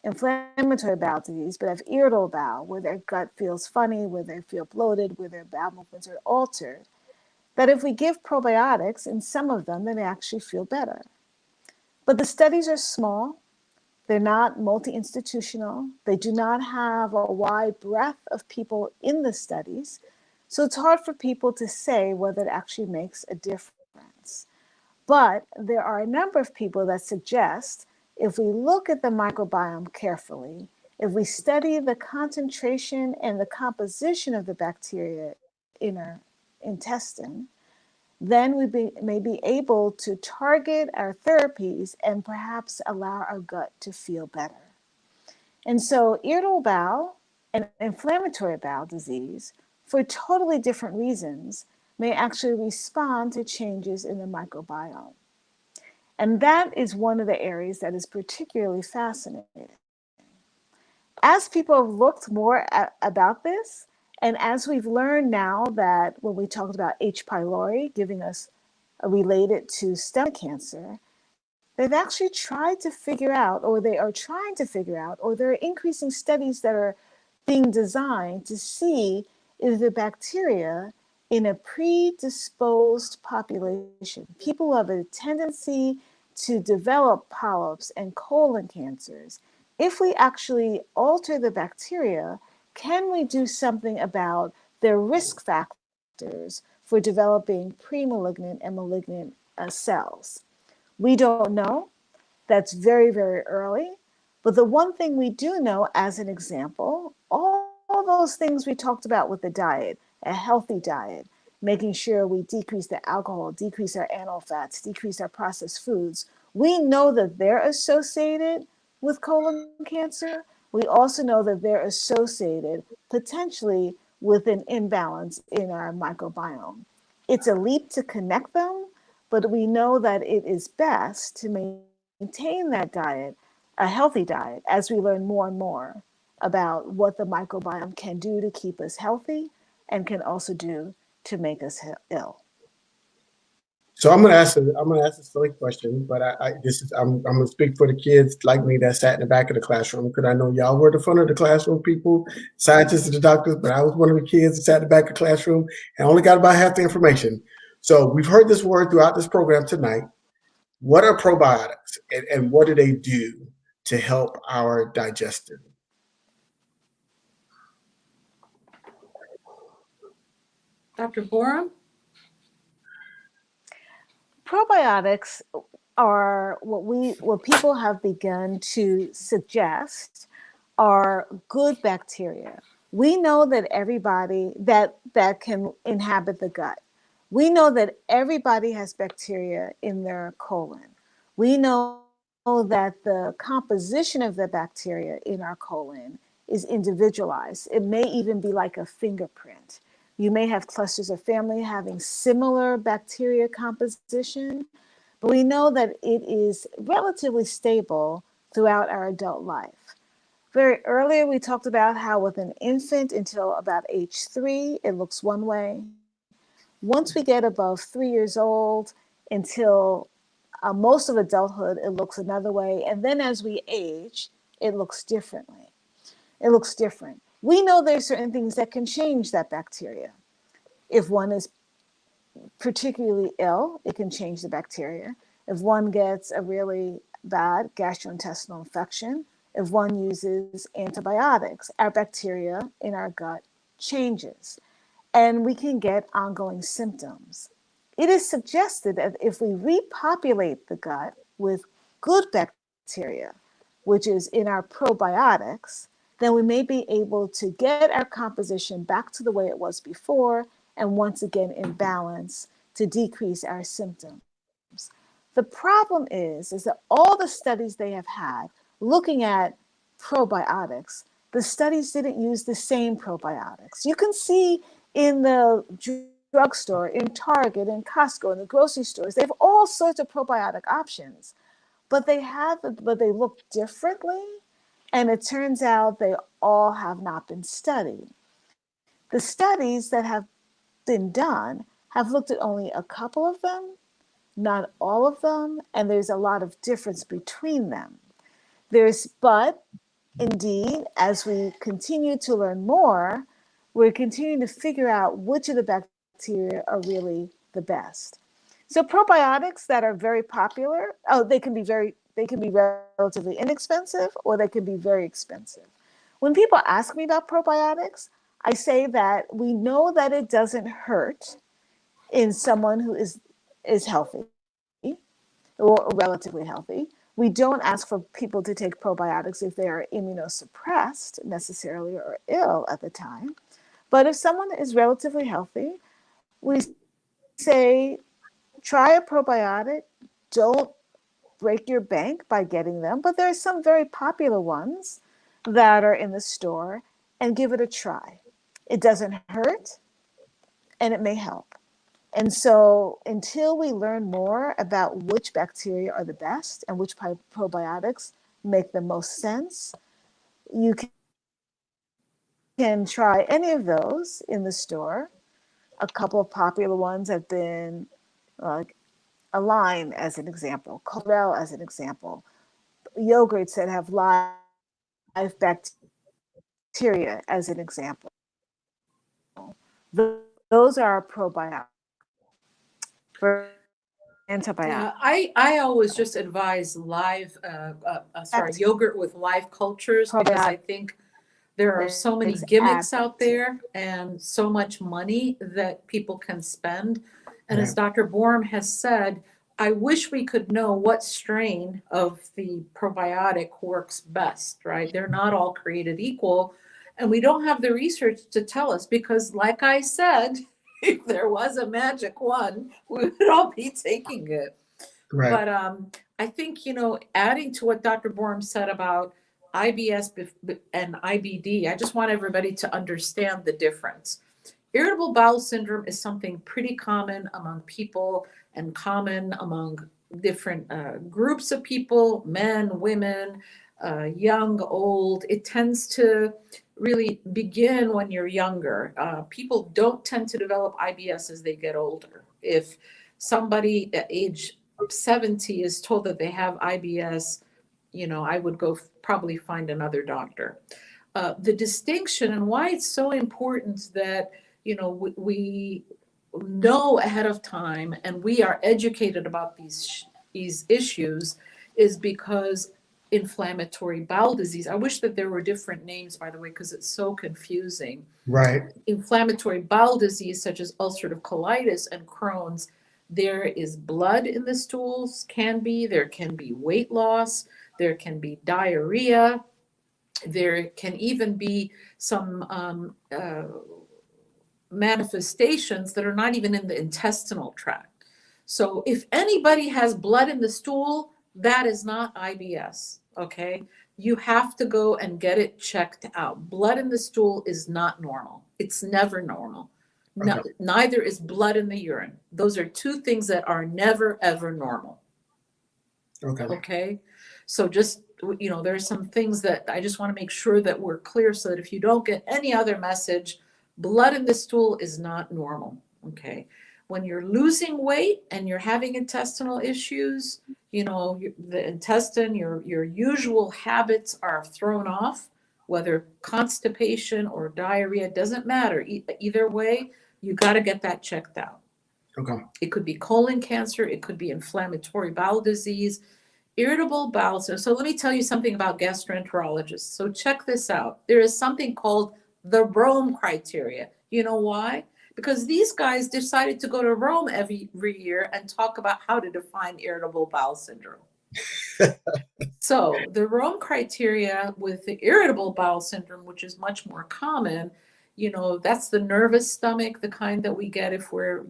inflammatory bowel disease, but have irritable bowel, where their gut feels funny, where they feel bloated, where their bowel movements are altered, that if we give probiotics, in some of them, they may actually feel better. But the studies are small. They're not multi-institutional. They do not have a wide breadth of people in the studies. So it's hard for people to say whether it actually makes a difference. But there are a number of people that suggest if we look at the microbiome carefully, if we study the concentration and the composition of the bacteria in our intestine, then we may be able to target our therapies and perhaps allow our gut to feel better. And so irritable bowel and inflammatory bowel disease, for totally different reasons, may actually respond to changes in the microbiome. And that is one of the areas that is particularly fascinating. As people have looked more about this, and as we've learned now that when we talked about H. pylori giving us related to stomach cancer, they've actually tried to figure out, or they are trying to figure out, or there are increasing studies that are being designed to see if the bacteria in a predisposed population, people who have a tendency to develop polyps and colon cancers, if we actually alter the bacteria, can we do something about their risk factors for developing pre-malignant and malignant cells? We don't know. That's very, very early. But the one thing we do know, as an example, all those things we talked about with the diet, a healthy diet, making sure we decrease the alcohol, decrease our animal fats, decrease our processed foods, we know that they're associated with colon cancer. We also know that they're associated potentially with an imbalance in our microbiome. It's a leap to connect them, but we know that it is best to maintain that diet, a healthy diet, as we learn more and more about what the microbiome can do to keep us healthy and can also do to make us ill. So I'm gonna ask a silly question, but I'm gonna speak for the kids like me that sat in the back of the classroom, because I know y'all were the front of the classroom people, scientists and the doctors, but I was one of the kids that sat in the back of the classroom and only got about half the information. So we've heard this word throughout this program tonight. What are probiotics, and what do they do to help our digestion? Dr. Borum? Probiotics are what people have begun to suggest are good bacteria. We know that everybody that can inhabit the gut. We know that everybody has bacteria in their colon. We know that the composition of the bacteria in our colon is individualized. It may even be like a fingerprint. You may have clusters of family having similar bacteria composition, but we know that it is relatively stable throughout our adult life. Very earlier, we talked about how with an infant until about age 3, it looks one way. Once we get above 3 years old, until most of adulthood, it looks another way. And then as we age, it looks differently. It looks different. We know there's certain things that can change that bacteria. If one is particularly ill, it can change the bacteria. If one gets a really bad gastrointestinal infection, if one uses antibiotics, our bacteria in our gut changes, and we can get ongoing symptoms. It is suggested that if we repopulate the gut with good bacteria, which is in our probiotics, then we may be able to get our composition back to the way it was before, and once again in balance to decrease our symptoms. The problem is that all the studies they have had looking at probiotics, the studies didn't use the same probiotics. You can see in the drugstore, in Target, in Costco, in the grocery stores, they have all sorts of probiotic options, but they look differently, and it turns out they all have not been studied. The studies that have been done have looked at only a couple of them, not all of them, and there's a lot of difference between them. But indeed, as we continue to learn more, we're continuing to figure out which of the bacteria are really the best. So probiotics that are very popular, they can be relatively inexpensive, or they can be very expensive. When people ask me about probiotics, I say that we know that it doesn't hurt in someone who is healthy or relatively healthy. We don't ask for people to take probiotics if they are immunosuppressed necessarily or ill at the time. But if someone is relatively healthy, we say, try a probiotic. Don't break your bank by getting them, but there are some very popular ones that are in the store, and give it a try. It doesn't hurt, and it may help. And so until we learn more about which bacteria are the best and which probiotics make the most sense, you can try any of those in the store. A couple of popular ones have been like Align as an example, Corel as an example, yogurts that have live bacteria as an example. Those are probiotics. For antibiotics. Yeah, I always just advise yogurt with live cultures, because I think there are so many gimmicks out there and so much money that people can spend. And as Dr. Borum has said, I wish we could know what strain of the probiotic works best, right? They're not all created equal. And we don't have the research to tell us because, like I said, if there was a magic one, we would all be taking it. Right. But I think, adding to what Dr. Borum said about IBS and IBD, I just want everybody to understand the difference. Irritable bowel syndrome is something pretty common among people and common among different groups of people, men, women, young, old. It tends to really begin when you're younger. People don't tend to develop IBS as they get older. If somebody at age 70 is told that they have IBS, I would go probably find another doctor. The distinction and why it's so important that we know ahead of time and we are educated about these issues is because inflammatory bowel disease. I wish that there were different names, by the way, because it's so confusing. Right. Inflammatory bowel disease, such as ulcerative colitis and Crohn's, there is blood in the stools, there can be weight loss, there can be diarrhea, there can even be some manifestations that are not even in the intestinal tract. So if anybody has blood in the stool, that is not IBS, okay? You have to go and get it checked out. Blood in the stool is not normal. It's never normal. No, Okay. neither is blood in the urine. Those are two things that are never, ever normal. Okay. Okay. So just, there are some things that I just want to make sure that we're clear so that if you don't get any other message, blood in the stool is not normal. Okay. When you're losing weight and you're having intestinal issues, the intestine, your usual habits are thrown off, whether constipation or diarrhea, doesn't matter. Either way, you got to get that checked out. Okay. It could be colon cancer. It could be inflammatory bowel disease, irritable bowel syndrome. So let me tell you something about gastroenterologists. So check this out. There is something called the Rome criteria. You know why? Because these guys decided to go to Rome every year and talk about how to define irritable bowel syndrome. So the Rome criteria with the irritable bowel syndrome, which is much more common, that's the nervous stomach, the kind that we get if we're,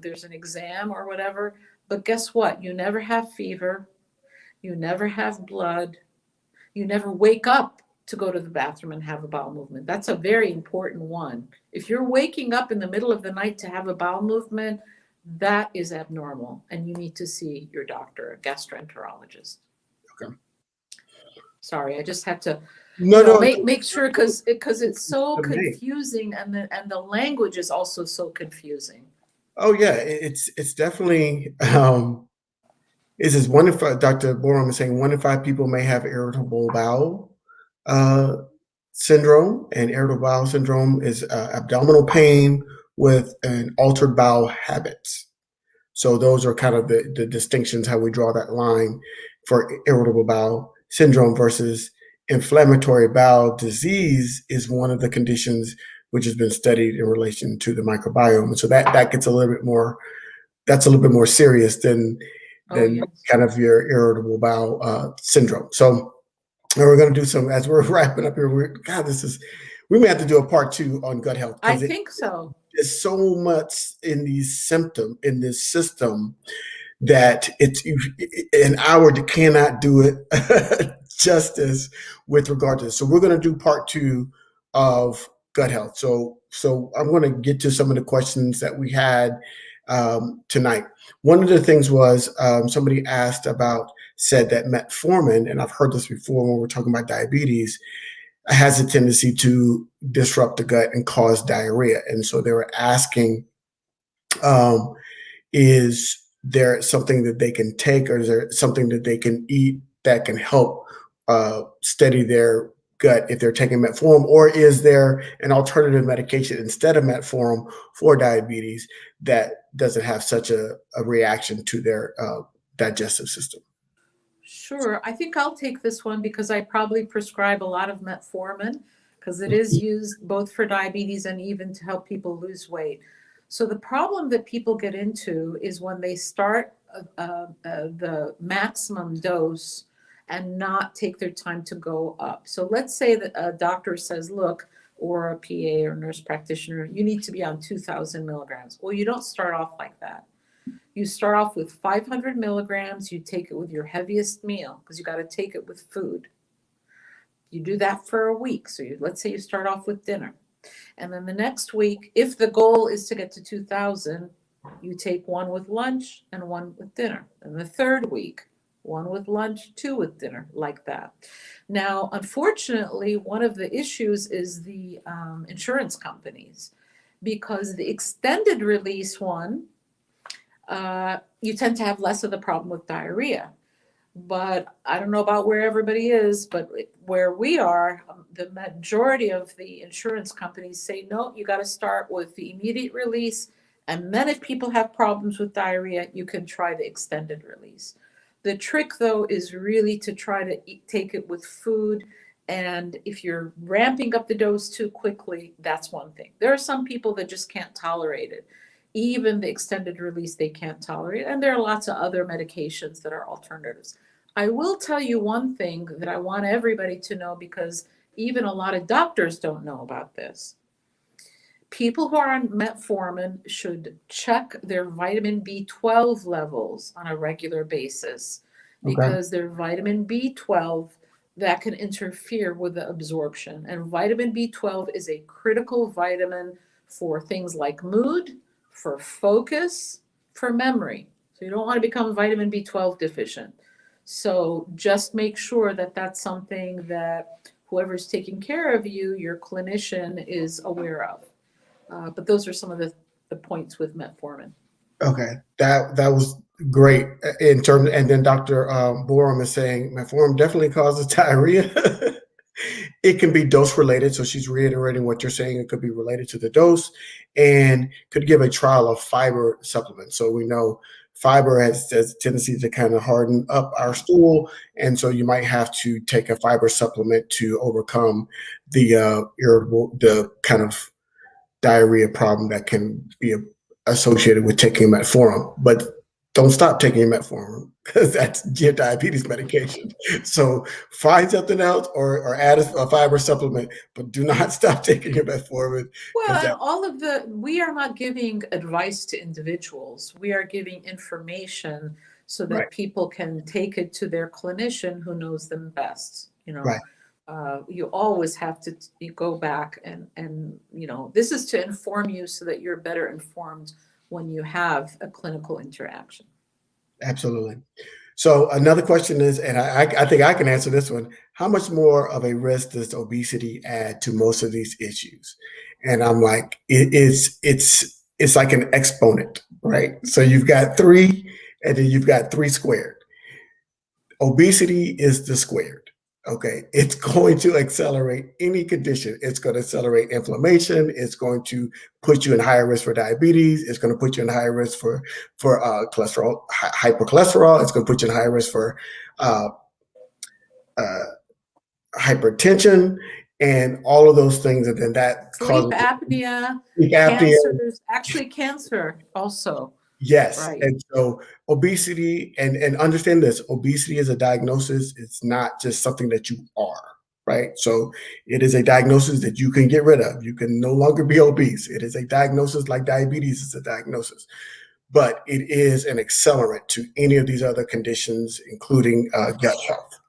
there's an exam or whatever. But guess what? You never have fever. You never have blood. You never wake up to go to the bathroom and have a bowel movement. That's a very important one. If you're waking up in the middle of the night to have a bowel movement, that is abnormal, and you need to see your doctor, a gastroenterologist. Okay. Sorry, I just had to make sure because it's so confusing, and the language is also so confusing. Oh yeah, it's definitely. Is this 1 in 5? Dr. Borum is saying 1 in 5 people may have irritable bowel syndrome, and irritable bowel syndrome is abdominal pain with an altered bowel habits. So those are kind of the distinctions, how we draw that line for irritable bowel syndrome versus inflammatory bowel disease is one of the conditions which has been studied in relation to the microbiome. And so that gets a little bit more, that's a little bit more serious than kind of your irritable bowel syndrome. So we're going to do some, as we're wrapping up here, we may have to do a part 2 on gut health. I think so. There's so much in these symptoms, in this system, that an hour cannot do it justice with regard to this. So we're going to do part 2 of gut health. So I'm going to get to some of the questions that we had tonight. One of the things was somebody said that metformin, and I've heard this before when we're talking about diabetes, has a tendency to disrupt the gut and cause diarrhea. And so they were asking, is there something that they can take, or is there something that they can eat that can help steady their gut if they're taking metformin, or is there an alternative medication instead of metformin for diabetes that doesn't have such a reaction to their digestive system? Sure. I think I'll take this one because I probably prescribe a lot of metformin because it is used both for diabetes and even to help people lose weight. So the problem that people get into is when they start the maximum dose and not take their time to go up. So let's say that a doctor says, look, or a PA or nurse practitioner, you need to be on 2,000 milligrams. Well, you don't start off like that. You start off with 500 milligrams. You take it with your heaviest meal because you got to take it with food. You do that for a week. So let's say you start off with dinner. And then the next week, if the goal is to get to 2,000, you take one with lunch and one with dinner. And the third week, one with lunch, two with dinner, like that. Now, unfortunately, one of the issues is the insurance companies, because the extended release one, you tend to have less of the problem with diarrhea. But I don't know about where everybody is, but where we are, the majority of the insurance companies say, no, you got to start with the immediate release. And then if people have problems with diarrhea, you can try the extended release. The trick, though, is really to try to take it with food. And if you're ramping up the dose too quickly, that's one thing. There are some people that just can't tolerate it. Even the extended release, they can't tolerate. And there are lots of other medications that are alternatives. I will tell you one thing that I want everybody to know, because even a lot of doctors don't know about this. People who are on metformin should check their vitamin B12 levels on a regular basis, because their vitamin B12 that can interfere with the absorption. And vitamin B12 is a critical vitamin for things like mood, for focus, for memory. So you don't want to become vitamin B12 deficient. So just make sure that that's something that whoever's taking care of you, your clinician, is aware of. But those are some of the points with metformin. Okay, that was great in terms. And then Dr. Borum is saying metformin definitely causes diarrhea. It can be dose related, so she's reiterating what you're saying. It could be related to the dose, and could give a trial of fiber supplements. So we know fiber has a tendency to kind of harden up our stool, and so you might have to take a fiber supplement to overcome the irritable, the kind of diarrhea problem that can be associated with taking metformin. But don't stop taking metformin, because that's your diabetes medication. So find something else, or add a fiber supplement, but do not stop taking your metformin. Well, and we are not giving advice to individuals. We are giving information so that people can take it to their clinician who knows them best. You always have to go back and this is to inform you so that you're better informed when you have a clinical interaction. Absolutely. So another question is, and I think I can answer this one: how much more of a risk does obesity add to most of these issues? And I'm like, it's like an exponent, right? So you've got 3, and then you've got 3 squared. Obesity is the squared. Okay, it's going to accelerate any condition. It's going to accelerate inflammation. It's going to put you in higher risk for diabetes. It's going to put you in higher risk for cholesterol, hypercholesterol. It's going to put you in higher risk for hypertension, and all of those things. And then that sleep apnea, cancers, actually cancer also. Yes. Right. And so obesity, and understand this, obesity is a diagnosis. It's not just something that you are, right? So it is a diagnosis that you can get rid of. You can no longer be obese. It is a diagnosis like diabetes is a diagnosis, but it is an accelerant to any of these other conditions, including gut health.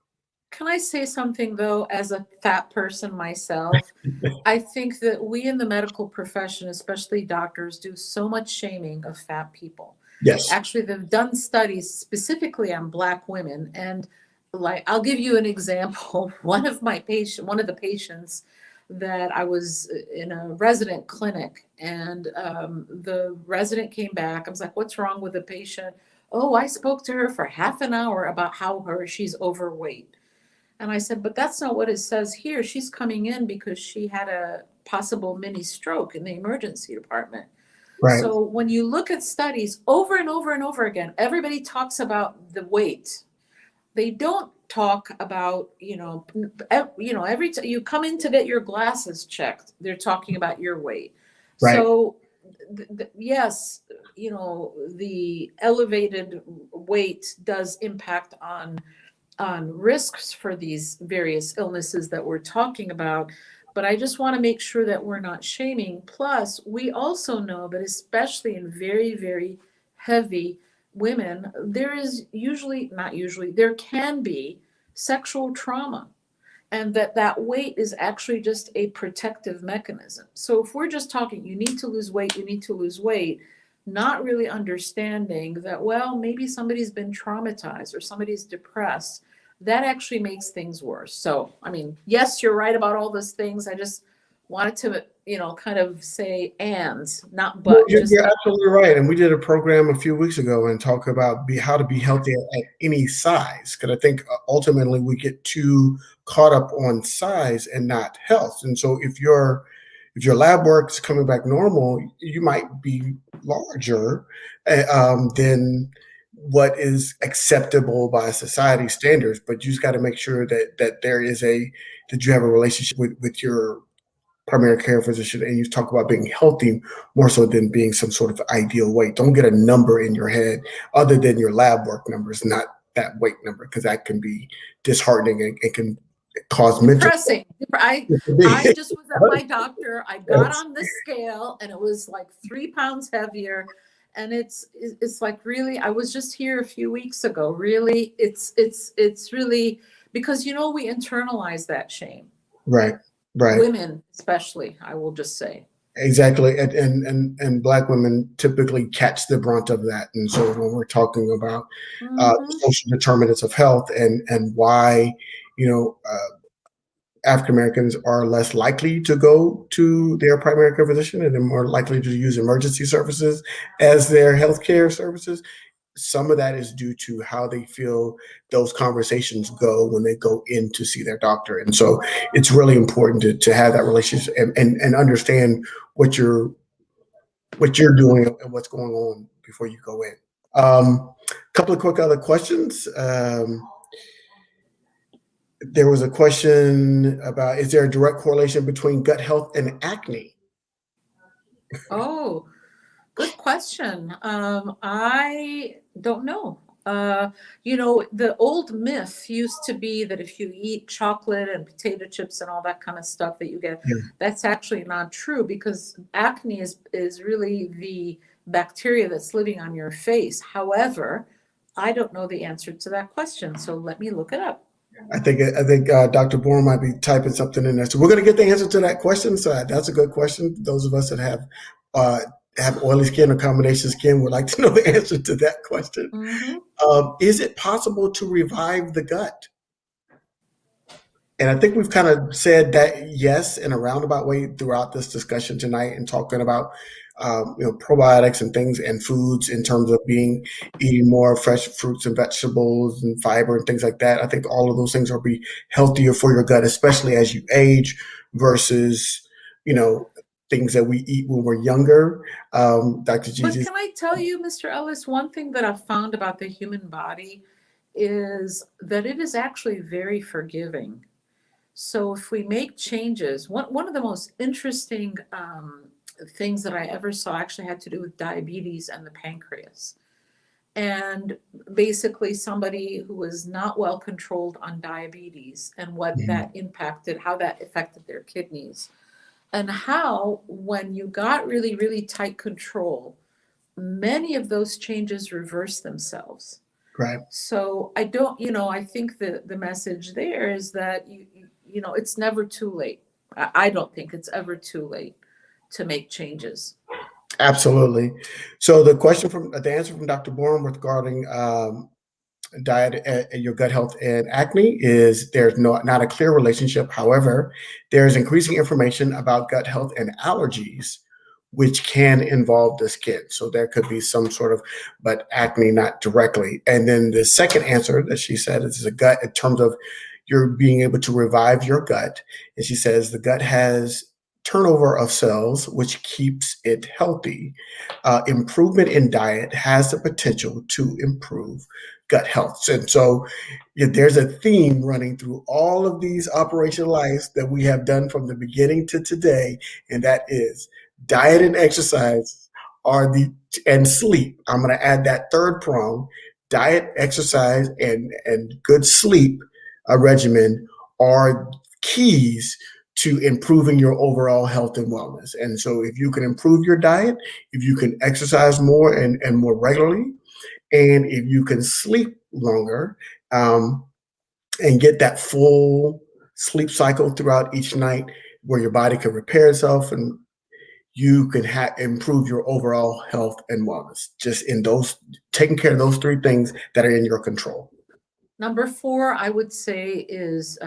Can I say something, though, as a fat person myself? I think that we in the medical profession, especially doctors, do so much shaming of fat people. Yes. Actually, they've done studies specifically on Black women. And I'll give you an example. One of the patients that I was in a resident clinic, and the resident came back. I was like, what's wrong with the patient? Oh, I spoke to her for half an hour about how she's overweight. And I said, but that's not what it says here. She's coming in because she had a possible mini stroke in the emergency department. Right. So when you look at studies over and over and over again, everybody talks about the weight. They don't talk about, every time you come in to get your glasses checked, they're talking about your weight. Right. So yes, you know, the elevated weight does impact on risks for these various illnesses that we're talking about. But I just want to make sure that we're not shaming. Plus, we also know that especially in very, very heavy women, there is usually, not usually, there can be sexual trauma, and that weight is actually just a protective mechanism. So if we're just talking, you need to lose weight, you need to lose weight, not really understanding that, well, maybe somebody's been traumatized or somebody's depressed, that actually makes things worse. So, I mean, yes, you're right about all those things. I just wanted to, you know, kind of say and, not Well, but. you're absolutely right. And we did a program a few weeks ago and talk about how to be healthy at any size. Because I think ultimately we get too caught up on size and not health. And so if your lab work's coming back normal, you might be larger than what is acceptable by society standards. But you just got to make sure that that you have a relationship with your primary care physician, and you talk about being healthy more so than being some sort of ideal weight. Don't get a number in your head other than your lab work numbers, not that weight number, because that can be disheartening and it can cause mental. Depressing. I just was at my doctor. I got on the scale and it was like 3 pounds heavier. And it's like, really, I was just here a few weeks ago. Really, it's really, because, you know, we internalize that shame. Right. Women, especially, I will just say. Exactly. And Black women typically catch the brunt of that. And so when we're talking about social determinants of health and why, you know, African Americans are less likely to go to their primary care physician and they're more likely to use emergency services as their healthcare services. Some of that is due to how they feel those conversations go when they go in to see their doctor. And so it's really important to have that relationship and understand what you're doing and what's going on before you go in. Couple of quick other questions. There was a question about, is there a direct correlation between gut health and acne? Oh, good question. I don't know. You know, the old myth used to be that if you eat chocolate and potato chips and all that kind of stuff that you get, that's actually not true, because acne is really the bacteria that's living on your face. However, I don't know the answer to that question, so let me look it up. I think Dr. Borum might be typing something in there. So we're going to get the answer to that question. So that's a good question. Those of us that have oily skin or combination skin would like to know the answer to that question. Is it possible to revive the gut? And I think we've kind of said that yes, in a roundabout way throughout this discussion tonight, and talking about probiotics and things and foods in terms of eating more fresh fruits and vegetables and fiber and things like that. I think all of those things will be healthier for your gut, especially as you age, versus things that we eat when we're younger. Dr. G. But can I tell you, Mr. Ellis, one thing that I've found about the human body is that it is actually very forgiving. So if we make changes, one of the most interesting things that I ever saw actually had to do with diabetes and the pancreas. And basically somebody who was not well controlled on diabetes and what that impacted, how that affected their kidneys. And how, when you got really, really tight control, many of those changes reverse themselves. Right. So I don't, I think the message there is that, it's never too late. I don't think it's ever too late to make changes. Absolutely. So the answer from Dr. Borum regarding diet and your gut health and acne is there's not a clear relationship. However, there is increasing information about gut health and allergies, which can involve the skin. So there could be some sort of, but acne not directly. And then the second answer that she said is a gut in terms of you're being able to revive your gut. And she says the gut has turnover of cells, which keeps it healthy. Improvement in diet has the potential to improve gut health. And so there's a theme running through all of these operational lives that we have done from the beginning to today, and that is Diet and exercise and sleep. I'm going to add that third prong. Diet, exercise, and good sleep regimen are keys to improving your overall health and wellness. And so if you can improve your diet, if you can exercise more and more regularly, and if you can sleep longer, and get that full sleep cycle throughout each night where your body can repair itself, and you can improve your overall health and wellness, just in those, taking care of those three things that are in your control. Number 4, I would say, is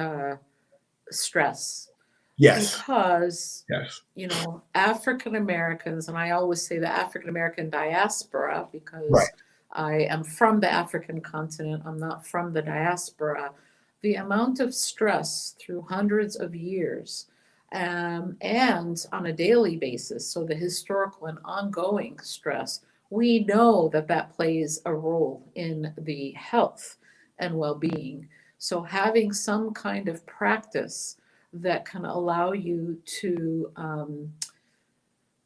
stress. Yes. Because, Yes. you know, African Americans, and I always say the African American diaspora because Right. I am from the African continent, I'm not from the diaspora. The amount of stress through hundreds of years and on a daily basis, so the historical and ongoing stress, we know that that plays a role in the health and well-being. So having some kind of practice that can allow you to,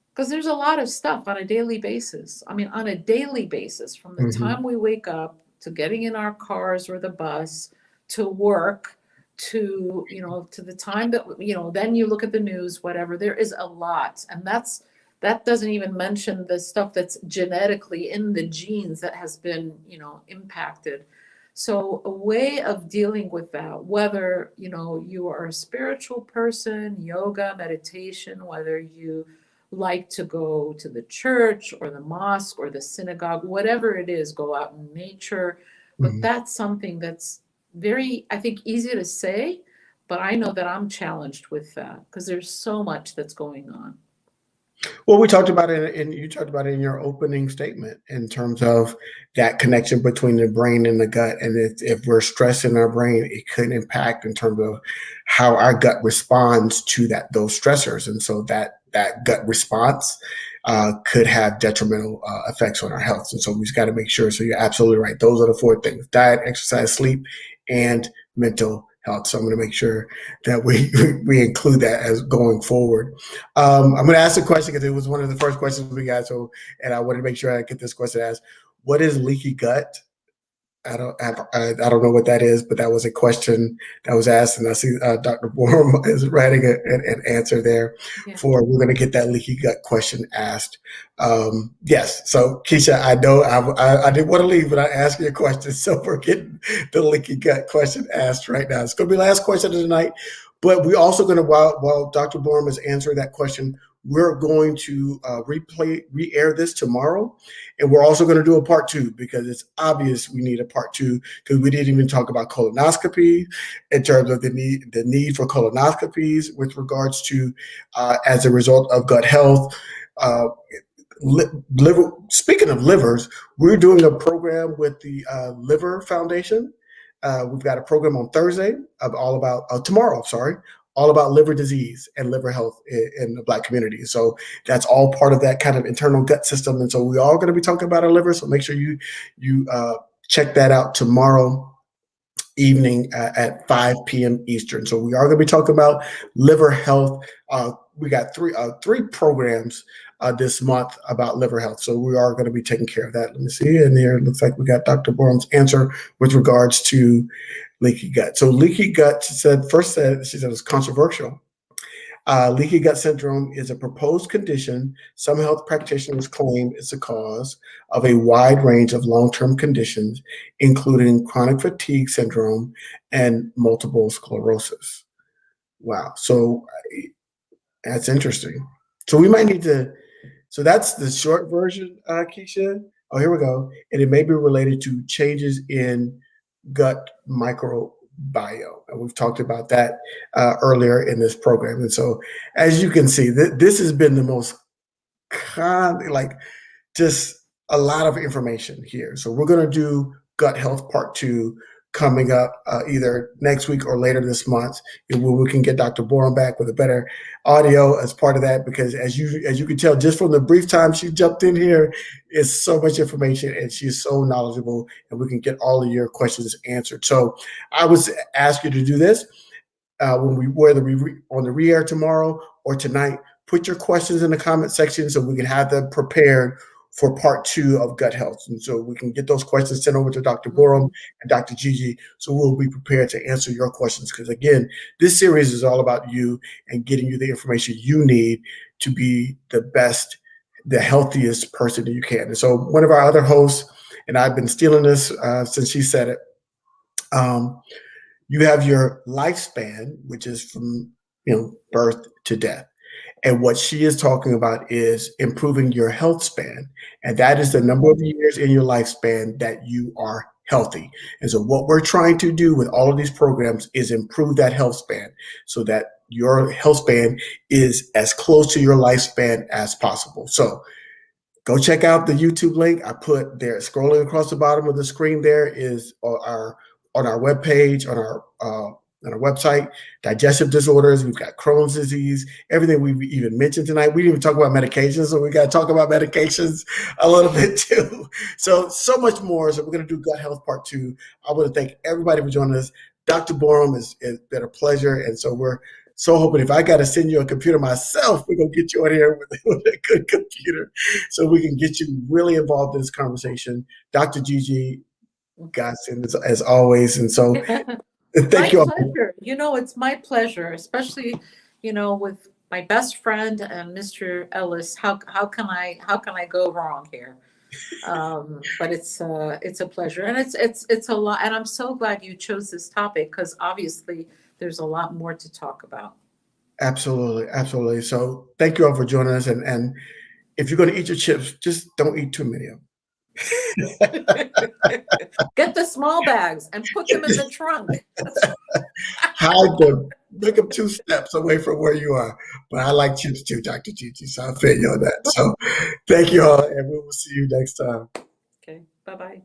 because there's a lot of stuff on a daily basis. I mean, on a daily basis, from the time we wake up to getting in our cars or the bus to work, to, you know, to the time that, you know, then you look at the news, whatever, there is a lot. And that doesn't even mention the stuff that's genetically in the genes that has been, you know, impacted. So a way of dealing with that, whether, you know, you are a spiritual person, yoga, meditation, whether you like to go to the church or the mosque or the synagogue, whatever it is, go out in nature. But that's something that's very, I think, easy to say, but I know that I'm challenged with that because there's so much that's going on. Well, we talked about it, and you talked about it in your opening statement in terms of that connection between the brain and the gut. And if we're stressing our brain, it could impact in terms of how our gut responds to those stressors. And so that gut response could have detrimental effects on our health. And so we just got to make sure. So you're absolutely right. Those are the 4 things: diet, exercise, sleep, and mental health. So I'm going to make sure that we include that as going forward. I'm going to ask a question because it was one of the first questions we got. So, and I wanted to make sure I get this question asked. What is leaky gut? I don't know what that is, but that was a question that was asked, and I see Dr. Borum is writing an answer there. Yeah. We're going to get that leaky gut question asked. Yes. So Keisha, I know I didn't want to leave, but I asked you a question, so we're getting the leaky gut question asked right now. It's going to be the last question of the night, but we're also going to, while Dr. Borum is answering that question, we're going to re-air this tomorrow. And we're also going to do a part 2 because it's obvious we need a part 2 because we didn't even talk about colonoscopy in terms of the need for colonoscopies with regards to as a result of gut health. Liver. Speaking of livers, we're doing a program with the Liver Foundation. We've got a program on Thursday tomorrow, all about liver disease and liver health in the Black community. So that's all part of that kind of internal gut system. And so we are going to be talking about our liver. So make sure you check that out tomorrow evening at 5 p.m. Eastern. So we are going to be talking about liver health. We got three programs this month about liver health. So we are going to be taking care of that. Let me see. And here it looks like we got Dr. Borum's answer with regards to leaky gut. So leaky gut, she said it's controversial. Leaky gut syndrome is a proposed condition some health practitioners claim is the cause of a wide range of long-term conditions, including chronic fatigue syndrome and multiple sclerosis. Wow. So that's interesting. So we might need to, so that's the short version, Keisha. Oh, here we go. And it may be related to changes in gut microbiome. And we've talked about that earlier in this program. And so, as you can see, this has been the most just a lot of information here. So we're going to do gut health part 2 coming up either next week or later this month, where we can get Dr. Borum back with a better audio as part of that, because as you can tell just from the brief time she jumped in here, it's so much information and she's so knowledgeable, and we can get all of your questions answered. So I would ask you to do this whether we on the re-air tomorrow or tonight. put your questions in the comment section so we can have them prepared for part 2 of gut health. And so we can get those questions sent over to Dr. Borum and Dr. Gigi. So we'll be prepared to answer your questions. Because again, this series is all about you and getting you the information you need to be the best, the healthiest person that you can. And so one of our other hosts, and I've been stealing this since she said it, you have your lifespan, which is from birth to death. And what she is talking about is improving your health span. And that is the number of years in your lifespan that you are healthy. And so what we're trying to do with all of these programs is improve that health span so that your health span is as close to your lifespan as possible. So go check out the YouTube link I put there. Scrolling across the bottom of the screen there is on our webpage, on our website, digestive disorders. We've got Crohn's disease, everything we've even mentioned tonight. We didn't even talk about medications, so we got to talk about medications a little bit too. So much more. So we're going to do gut health part 2. I want to thank everybody for joining us. Dr. Borum, it's been a pleasure. And so we're so hoping if I got to send you a computer myself, we're going to get you on here with a good computer so we can get you really involved in this conversation. Dr. Gigi, godsend as always. And so thank you all. Pleasure. It's my pleasure, especially, with my best friend and Mr. Ellis. How can I go wrong here? But it's a pleasure, and it's a lot. And I'm so glad you chose this topic because obviously there's a lot more to talk about. Absolutely, absolutely. So thank you all for joining us. And if you're going to eat your chips, just don't eat too many of them. Get the small bags and put them in the trunk. Hide them. Make them 2 steps away from where you are. But I like chips too, Dr. Gigi, so I feel you on that. So thank you all, and we will see you next time. Okay, bye-bye.